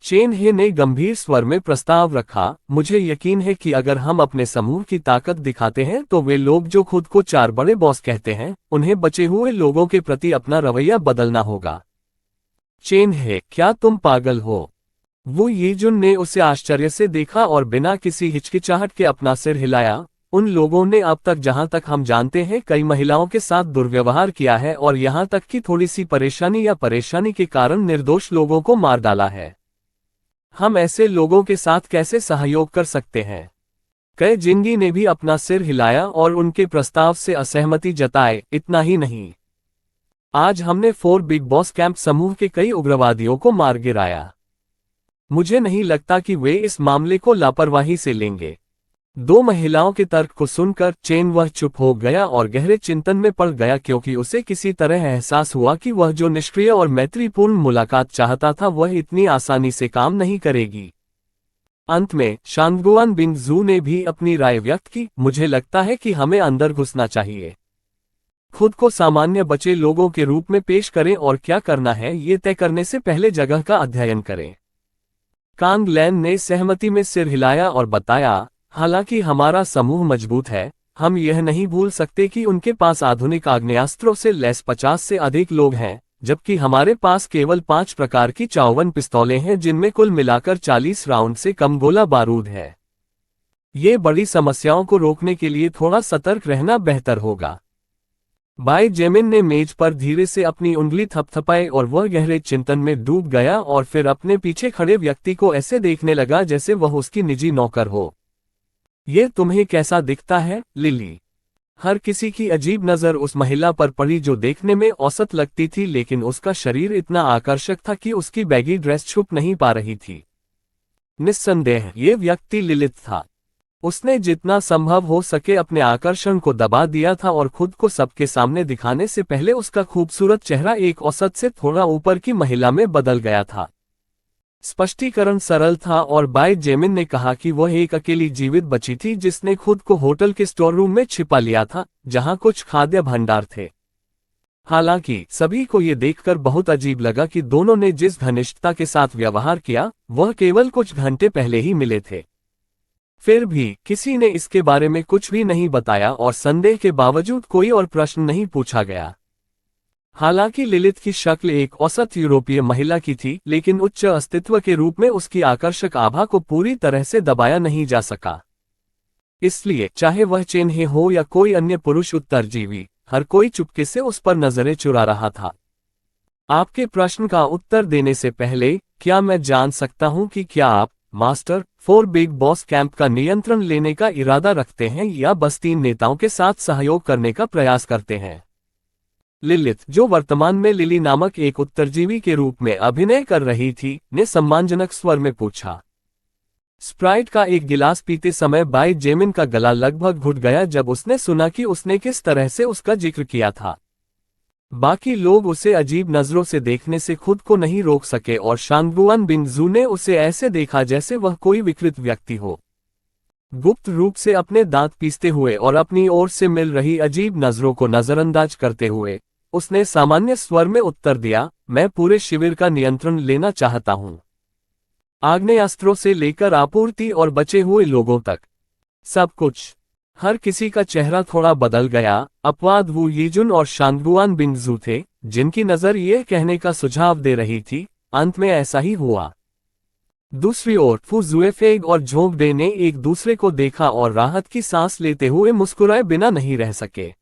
S1: चेन हे ने गंभीर स्वर में प्रस्ताव रखा। मुझे यकीन है कि अगर हम अपने समूह की ताकत दिखाते हैं तो वे लोग जो खुद को 4 बड़े बॉस कहते हैं, उन्हें बचे हुए लोगों के प्रति अपना रवैया बदलना होगा। चेन हे, क्या तुम पागल हो? वू येजुन ने उसे आश्चर्य से देखा और बिना किसी हिचकिचाहट के अपना सिर हिलाया। उन लोगों ने अब तक, जहां तक हम जानते हैं, कई महिलाओं के साथ दुर्व्यवहार किया है और यहां तक कि थोड़ी सी परेशानी के कारण निर्दोष लोगों को मार डाला है। हम ऐसे लोगों के साथ कैसे सहयोग कर सकते हैं? कई जिंगी ने भी अपना सिर हिलाया और उनके प्रस्ताव से असहमति जताए। इतना ही नहीं, आज हमने 4 बिग बॉस कैंप समूह के कई उग्रवादियों को मार गिराया। मुझे नहीं लगता कि वे इस मामले को लापरवाही से लेंगे। 2 महिलाओं के तर्क को सुनकर चेन वह चुप हो गया और गहरे चिंतन में पड़ गया, क्योंकि उसे किसी तरह एहसास हुआ कि वह जो निष्क्रिय और मैत्रीपूर्ण मुलाकात चाहता था वह इतनी आसानी से काम नहीं करेगी। अंत में शांगुआन बिंगजू ने भी अपनी राय व्यक्त की। मुझे लगता है कि हमें अंदर घुसना चाहिए, खुद को सामान्य बचे लोगों के रूप में पेश करें और क्या करना है ये तय करने से पहले जगह का अध्ययन करें। कांगलैन ने सहमति में सिर हिलाया और बताया, हालांकि हमारा समूह मजबूत है, हम यह नहीं भूल सकते कि उनके पास आधुनिक आग्नेयास्त्रों से लैस 50 से अधिक लोग हैं, जबकि हमारे पास केवल 5 प्रकार की 54 पिस्तौलें हैं, जिनमें कुल मिलाकर 40 राउंड से कम गोला बारूद है। ये बड़ी समस्याओं को रोकने के लिए थोड़ा सतर्क रहना बेहतर होगा। बाई जेमिन ने मेज पर धीरे से अपनी उंगली थपथपाई और वह गहरे चिंतन में डूब गया और फिर अपने पीछे खड़े व्यक्ति को ऐसे देखने लगा जैसे वह उसकी निजी नौकर हो। ये तुम्हें कैसा दिखता है, लिली? हर किसी की अजीब नज़र उस महिला पर पड़ी जो देखने में औसत लगती थी, लेकिन उसका शरीर इतना आकर्षक था कि उसकी बैगी ड्रेस छुप नहीं पा रही थी। निस्संदेह ये व्यक्ति लिलिथ था। उसने जितना संभव हो सके अपने आकर्षण को दबा दिया था और खुद को सबके सामने दिखाने से पहले उसका खूबसूरत चेहरा एक औसत से थोड़ा ऊपर की महिला में बदल गया था। स्पष्टीकरण सरल था और बाई जेमिन ने कहा कि वह एक अकेली जीवित बची थी जिसने खुद को होटल के स्टोर रूम में छिपा लिया था, जहां कुछ खाद्य भंडार थे। हालांकि सभी को ये देखकर बहुत अजीब लगा कि दोनों ने जिस घनिष्ठता के साथ व्यवहार किया वह केवल कुछ घंटे पहले ही मिले थे। फिर भी किसी ने इसके बारे में कुछ भी नहीं बताया और संदेह के बावजूद कोई और प्रश्न नहीं पूछा गया। हालांकि लिलिथ की शक्ल एक औसत यूरोपीय महिला की थी, लेकिन उच्च अस्तित्व के रूप में उसकी आकर्षक आभा को पूरी तरह से दबाया नहीं जा सका। इसलिए चाहे वह चेन्हे हो या कोई अन्य पुरुष उत्तरजीवी, हर कोई चुपके से उस पर नजरें चुरा रहा था। आपके प्रश्न का उत्तर देने से पहले क्या मैं जान सकता हूं कि क्या आप master four big boss camp का नियंत्रण लेने का इरादा रखते हैं या बस 3 नेताओं के साथ सहयोग करने का प्रयास करते हैं? लिलिथ, जो वर्तमान में लिली नामक एक उत्तरजीवी के रूप में अभिनय कर रही थी, ने सम्मानजनक स्वर में पूछा। स्प्राइट का एक गिलास पीते समय बाई जेमिन का गला लगभग घुट गया जब उसने सुना कि उसने किस तरह से उसका जिक्र किया था। बाकी लोग उसे अजीब नजरों से देखने से खुद को नहीं रोक सके और शांगगुआन बिंगजू ने उसे ऐसे देखा जैसे वह कोई विकृत व्यक्ति हो। गुप्त रूप से अपने दांत पीसते हुए और अपनी ओर से मिल रही अजीब नजरों को नजरअंदाज करते हुए उसने सामान्य स्वर में उत्तर दिया, मैं पूरे शिविर का नियंत्रण लेना चाहता हूं, आग्नेयास्त्रों से लेकर आपूर्ति और बचे हुए लोगों तक, सब कुछ। हर किसी का चेहरा थोड़ा बदल गया। अपवाद वू यीजुन और शांगगुआन बिंगजू थे, जिनकी नजर ये कहने का सुझाव दे रही थी, अंत में ऐसा ही हुआ। दूसरी ओर फू जुएफेग और झोंगडे ने एक दूसरे को देखा और राहत की सांस लेते हुए मुस्कुराए बिना नहीं रह सके।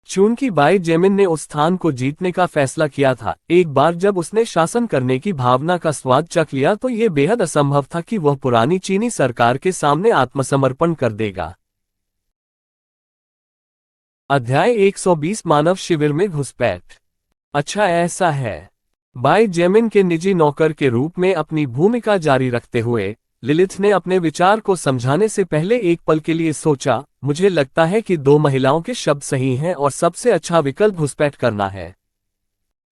S1: चूंकि बाई जेमिन ने उस स्थान को जीतने का फैसला किया था, एक बार जब उसने शासन करने की भावना का स्वाद चख लिया तो यह बेहद असंभव था कि वह पुरानी चीनी सरकार के सामने आत्मसमर्पण कर देगा। अध्याय 120 मानव शिविर में घुसपैठ। अच्छा ऐसा है। बाई जेमिन के निजी नौकर के रूप में अपनी भूमिका जारी रखते हुए लिलिथ ने अपने विचार को समझाने से पहले एक पल के लिए सोचा, मुझे लगता है कि 2 महिलाओं के शब्द सही हैं और सबसे अच्छा विकल्प घुसपैठ करना है।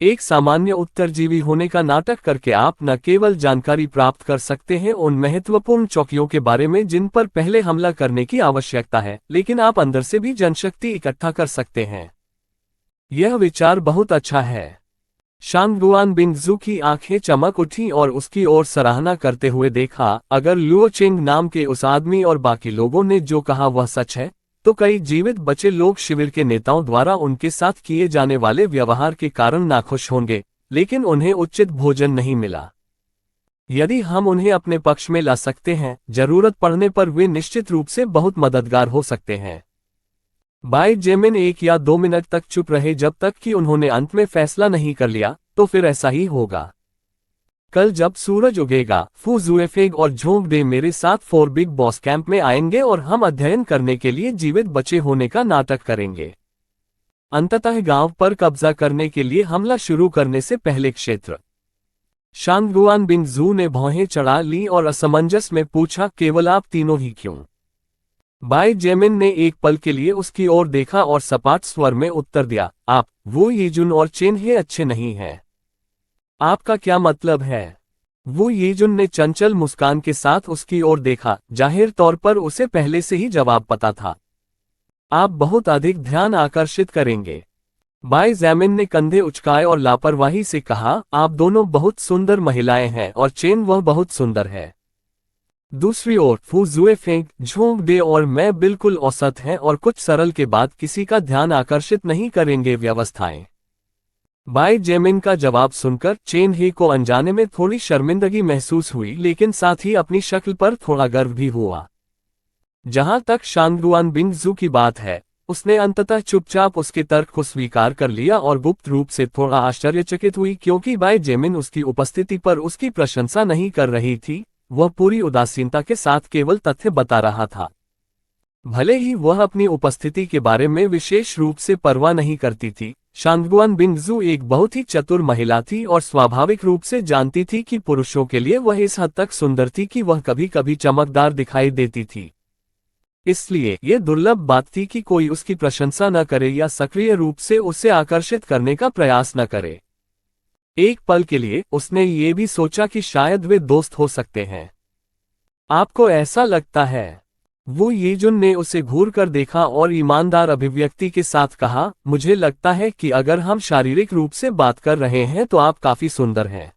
S1: एक सामान्य उत्तरजीवी होने का नाटक करके आप न केवल जानकारी प्राप्त कर सकते हैं उन महत्वपूर्ण चौकियों के बारे में जिन पर पहले हमला करने की आवश्यकता है, लेकिन आप अंदर से भी जनशक्ति इकट्ठा कर सकते हैं। यह विचार बहुत अच्छा है। शांगगुआन बिंगजू की आंखें चमक उठी और उसकी ओर सराहना करते हुए देखा, अगर लुओ चिंग नाम के उस आदमी और बाकी लोगों ने जो कहा वह सच है, तो कई जीवित बचे लोग शिविर के नेताओं द्वारा उनके साथ किए जाने वाले व्यवहार के कारण नाखुश होंगे, लेकिन उन्हें उचित भोजन नहीं मिला। यदि हम उन्हें अपने पक्ष में ला सकते हैं, जरूरत पड़ने पर वे निश्चित रूप से बहुत मददगार हो सकते हैं। बाई जेमिन 1 या 2 मिनट तक चुप रहे जब तक कि उन्होंने अंत में फैसला नहीं कर लिया, तो फिर ऐसा ही होगा। कल जब सूरज उगेगा, फू जुएफेग और झोंगडे मेरे साथ 4 बिग बॉस कैंप में आएंगे और हम अध्ययन करने के लिए जीवित बचे होने का नाटक करेंगे। अंततः गांव पर कब्जा करने के लिए हमला शुरू करने से पहले क्षेत्र। शांगगुआन बिंगजू ने भौहें चढ़ा ली और असमंजस में पूछा, केवल आप तीनों ही क्यों? बाई जेमिन ने एक पल के लिए उसकी ओर देखा और सपाट स्वर में उत्तर दिया, आप, वो यीजुन और चेन्हे अच्छे नहीं हैं। आपका क्या मतलब है? वो यीजुन ने चंचल मुस्कान के साथ उसकी ओर देखा, जाहिर तौर पर उसे पहले से ही जवाब पता था। आप बहुत अधिक ध्यान आकर्षित करेंगे। बाई जेमिन ने कंधे उचकाए और लापरवाही से कहा, आप दोनों बहुत सुंदर महिलाएं हैं और चेन वह बहुत सुंदर है। दूसरी ओर फू जुएफेग, झोंगडे और मैं बिल्कुल औसत हैं और कुछ सरल के बाद किसी का ध्यान आकर्षित नहीं करेंगे व्यवस्थाएं। बाई जेमिन का जवाब सुनकर चेन्हे को अनजाने में थोड़ी शर्मिंदगी महसूस हुई, लेकिन साथ ही अपनी शक्ल पर थोड़ा गर्व भी हुआ। जहां तक शांगगुआन बिंगजू की बात है, उसने अंततः चुपचाप उसके तर्क को स्वीकार कर लिया और गुप्त रूप से थोड़ा आश्चर्यचकित हुई क्योंकि बाई जेमिन उसकी उपस्थिति पर उसकी प्रशंसा नहीं कर रही थी, वह पूरी उदासीनता के साथ केवल तथ्य बता रहा था। भले ही वह अपनी उपस्थिति के बारे में विशेष रूप से परवाह नहीं करती थी, शांगगुआन बिंगजू एक बहुत ही चतुर महिला थी और स्वाभाविक रूप से जानती थी कि पुरुषों के लिए वह इस हद तक सुंदर थी कि वह कभी कभी चमकदार दिखाई देती थी। इसलिए यह दुर्लभ बात थी कि कोई उसकी प्रशंसा न करे या सक्रिय रूप से उसे आकर्षित करने का प्रयास न करे। एक पल के लिए उसने ये भी सोचा कि शायद वे दोस्त हो सकते हैं। आपको ऐसा लगता है? वो येजुन ने उसे घूर कर देखा और ईमानदार अभिव्यक्ति के साथ कहा, मुझे लगता है कि अगर हम शारीरिक रूप से बात कर रहे हैं तो आप काफी सुंदर हैं,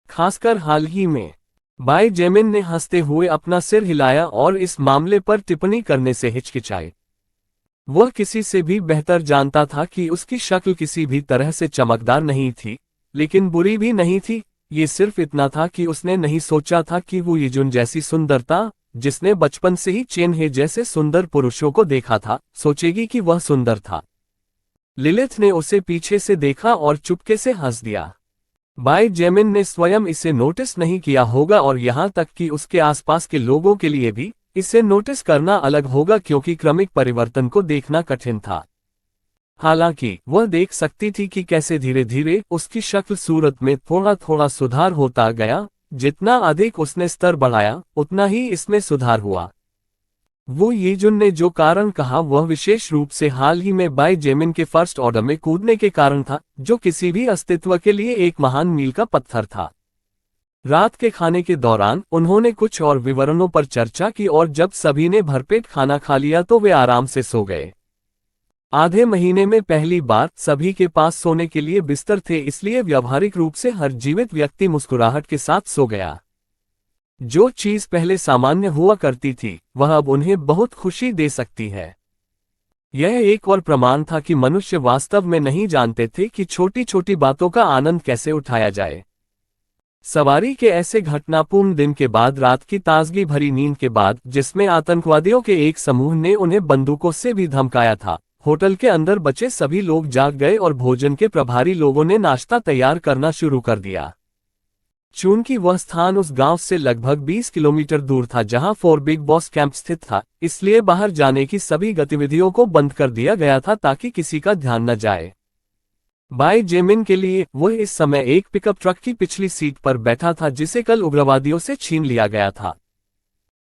S1: खासकर हाल ही में। बाई जेमिन ने हंसते हुए अपना सिर हिलाया और इस मामले पर टिप्पणी करने से हिचकिचाई। वह किसी से भी बेहतर जानता था कि उसकी शक्ल किसी भी तरह से चमकदार नहीं थी, लेकिन बुरी भी नहीं थी। ये सिर्फ इतना था कि उसने नहीं सोचा था कि वो येजुन जैसी सुंदरता, जिसने बचपन से ही चेन हे जैसे सुंदर पुरुषों को देखा था, सोचेगी कि वह सुंदर था। लिलिथ ने उसे पीछे से देखा और चुपके से हंस दिया। बाई जेमिन ने स्वयं इसे नोटिस नहीं किया होगा और यहाँ तक कि उसके आसपास के लोगों के लिए भी इसे नोटिस करना अलग होगा क्योंकि क्रमिक परिवर्तन को देखना कठिन था। हालांकि वह देख सकती थी कि कैसे धीरे धीरे उसकी शक्ल सूरत में थोड़ा थोड़ा सुधार होता गया। जितना अधिक उसने स्तर बढ़ाया उतना ही इसमें सुधार हुआ। वो येजुन ने जो कारण कहा वह विशेष रूप से हाल ही में बाई जेमिन के फर्स्ट ऑर्डर में कूदने के कारण था, जो किसी भी अस्तित्व के लिए एक महान मील का पत्थर था। रात के खाने के दौरान उन्होंने कुछ और विवरणों पर चर्चा की और जब सभी ने भरपेट खाना खा लिया तो वे आराम से सो गए। आधे महीने में पहली बार सभी के पास सोने के लिए बिस्तर थे, इसलिए व्यावहारिक रूप से हर जीवित व्यक्ति मुस्कुराहट के साथ सो गया। जो चीज पहले सामान्य हुआ करती थी वह अब उन्हें बहुत खुशी दे सकती है। यह एक और प्रमाण था कि मनुष्य वास्तव में नहीं जानते थे कि छोटी छोटी बातों का आनंद कैसे उठाया जाए। सवारी के ऐसे घटनापूर्ण दिन के बाद, रात की ताजगी भरी नींद के बाद, जिसमें आतंकवादियों के एक समूह ने उन्हें बंदूकों से भी धमकाया था, होटल के अंदर बचे सभी लोग जाग गए और भोजन के प्रभारी लोगों ने नाश्ता तैयार करना शुरू कर दिया। चूंकि वह स्थान उस गांव से लगभग 20 किलोमीटर दूर था जहां फोर बिग बॉस कैंप स्थित था, इसलिए बाहर जाने की सभी गतिविधियों को बंद कर दिया गया था ताकि किसी का ध्यान न जाए। बाई जेमिन के लिए वह इस समय एक पिकअप ट्रक की पिछली सीट पर बैठा था जिसे कल उग्रवादियों से छीन लिया गया था।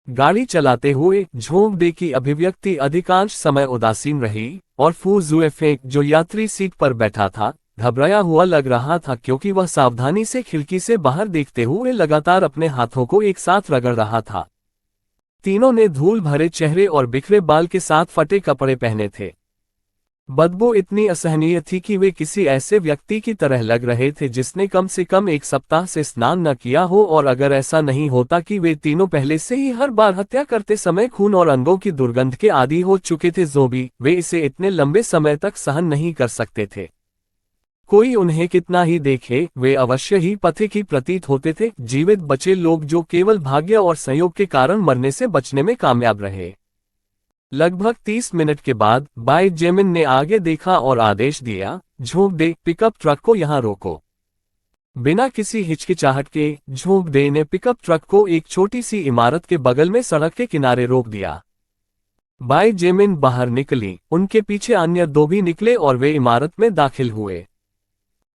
S1: गाड़ी चलाते हुए झोंक दे की अभिव्यक्ति अधिकांश समय उदासीन रही और फू जुएफेंग, जो यात्री सीट पर बैठा था, घबराया हुआ लग रहा था क्योंकि वह सावधानी से खिड़की से बाहर देखते हुए लगातार अपने हाथों को एक साथ रगड़ रहा था। तीनों ने धूल भरे चेहरे और बिखरे बाल के साथ फटे कपड़े पहने थे। बदबू इतनी असहनीय थी कि वे किसी ऐसे व्यक्ति की तरह लग रहे थे जिसने कम से कम एक सप्ताह से स्नान न किया हो, और अगर ऐसा नहीं होता कि वे तीनों पहले से ही हर बार हत्या करते समय खून और अंगों की दुर्गंध के आदी हो चुके थे, ज़ोंबी, वे इसे इतने लंबे समय तक सहन नहीं कर सकते थे। कोई उन्हें कितना ही देखे, वे अवश्य ही पथिक ही प्रतीत होते थे, जीवित बचे लोग जो केवल भाग्य और संयोग के कारण मरने से बचने में कामयाब रहे। लगभग 30 मिनट के बाद बाई जेमिन ने आगे देखा और आदेश दिया, झोंक दे, पिकअप ट्रक को यहां रोको। बिना किसी हिचकिचाहट के झोंक दे ने पिकअप ट्रक को एक छोटी सी इमारत के बगल में सड़क के किनारे रोक दिया। बाई जेमिन बाहर निकली, उनके पीछे अन्य दो भी निकले और वे इमारत में दाखिल हुए।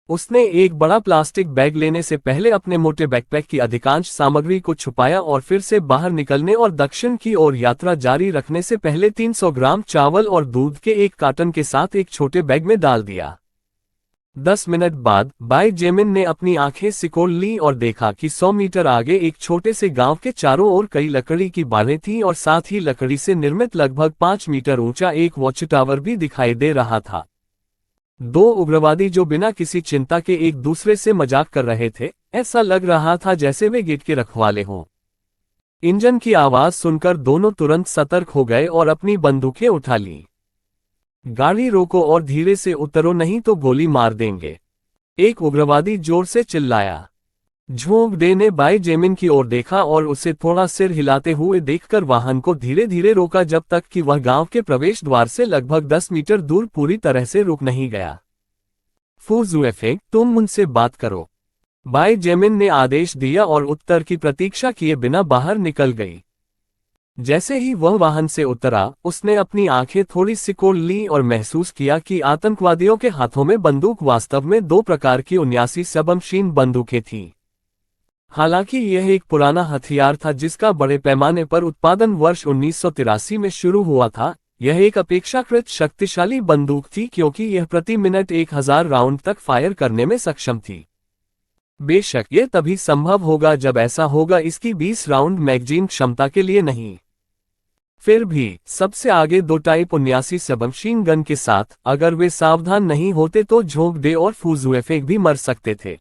S1: उसने एक बड़ा प्लास्टिक बैग लेने से पहले अपने मोटे बैकपैक की अधिकांश सामग्री को छुपाया और फिर से बाहर निकलने और दक्षिण की ओर यात्रा जारी रखने से पहले 300 ग्राम चावल और दूध के एक कार्टन के साथ एक छोटे बैग में डाल दिया। 10 मिनट बाद बाई जेमिन ने अपनी आंखें सिकोड़ ली और देखा कि 100 मीटर आगे एक छोटे से गांव के चारों ओर कई लकड़ी की बाड़ें थीं और साथ ही लकड़ी से निर्मित लगभग 5 मीटर ऊंचा एक वॉच टावर भी दिखाई दे रहा था। दो उग्रवादी जो बिना किसी चिंता के एक दूसरे से मजाक कर रहे थे, ऐसा लग रहा था जैसे वे गेट के रखवाले हों। इंजन की आवाज सुनकर दोनों तुरंत सतर्क हो गए और अपनी बंदूकें उठा लीं। गाड़ी रोको और धीरे से उतरो, नहीं तो गोली मार देंगे, एक उग्रवादी जोर से चिल्लाया। झोंक डे ने बाई जेमिन की ओर देखा और उसे थोड़ा सिर हिलाते हुए देखकर वाहन को धीरे धीरे रोका जब तक कि वह गांव के प्रवेश द्वार से लगभग 10 मीटर दूर पूरी तरह से रुक नहीं गया। फू जुएफेंग, तुम मुझसे बात करो। बाई जेमिन ने आदेश दिया और उत्तर की प्रतीक्षा किए बिना बाहर निकल गई। जैसे ही वह वाहन से उतरा, उसने अपनी आंखें थोड़ी सिकोड़ ली और महसूस किया कि आतंकवादियों के हाथों में बंदूक वास्तव में 2 प्रकार की 79 सबमशीन बंदूकें थीं। हालांकि यह एक पुराना हथियार था जिसका बड़े पैमाने पर उत्पादन वर्ष 1983 में शुरू हुआ था। यह एक अपेक्षाकृत शक्तिशाली बंदूक थी क्योंकि यह प्रति मिनट 1000 राउंड तक फायर करने में सक्षम थी। बेशक यह तभी संभव होगा जब ऐसा होगा इसकी 20 राउंड मैगजीन क्षमता के लिए नहीं। फिर भी सबसे आगे 2 टाइप 79 सबमशीन गन के साथ, अगर वे सावधान नहीं होते तो झोंक डे और फू जुएफेंग भी मर सकते थे।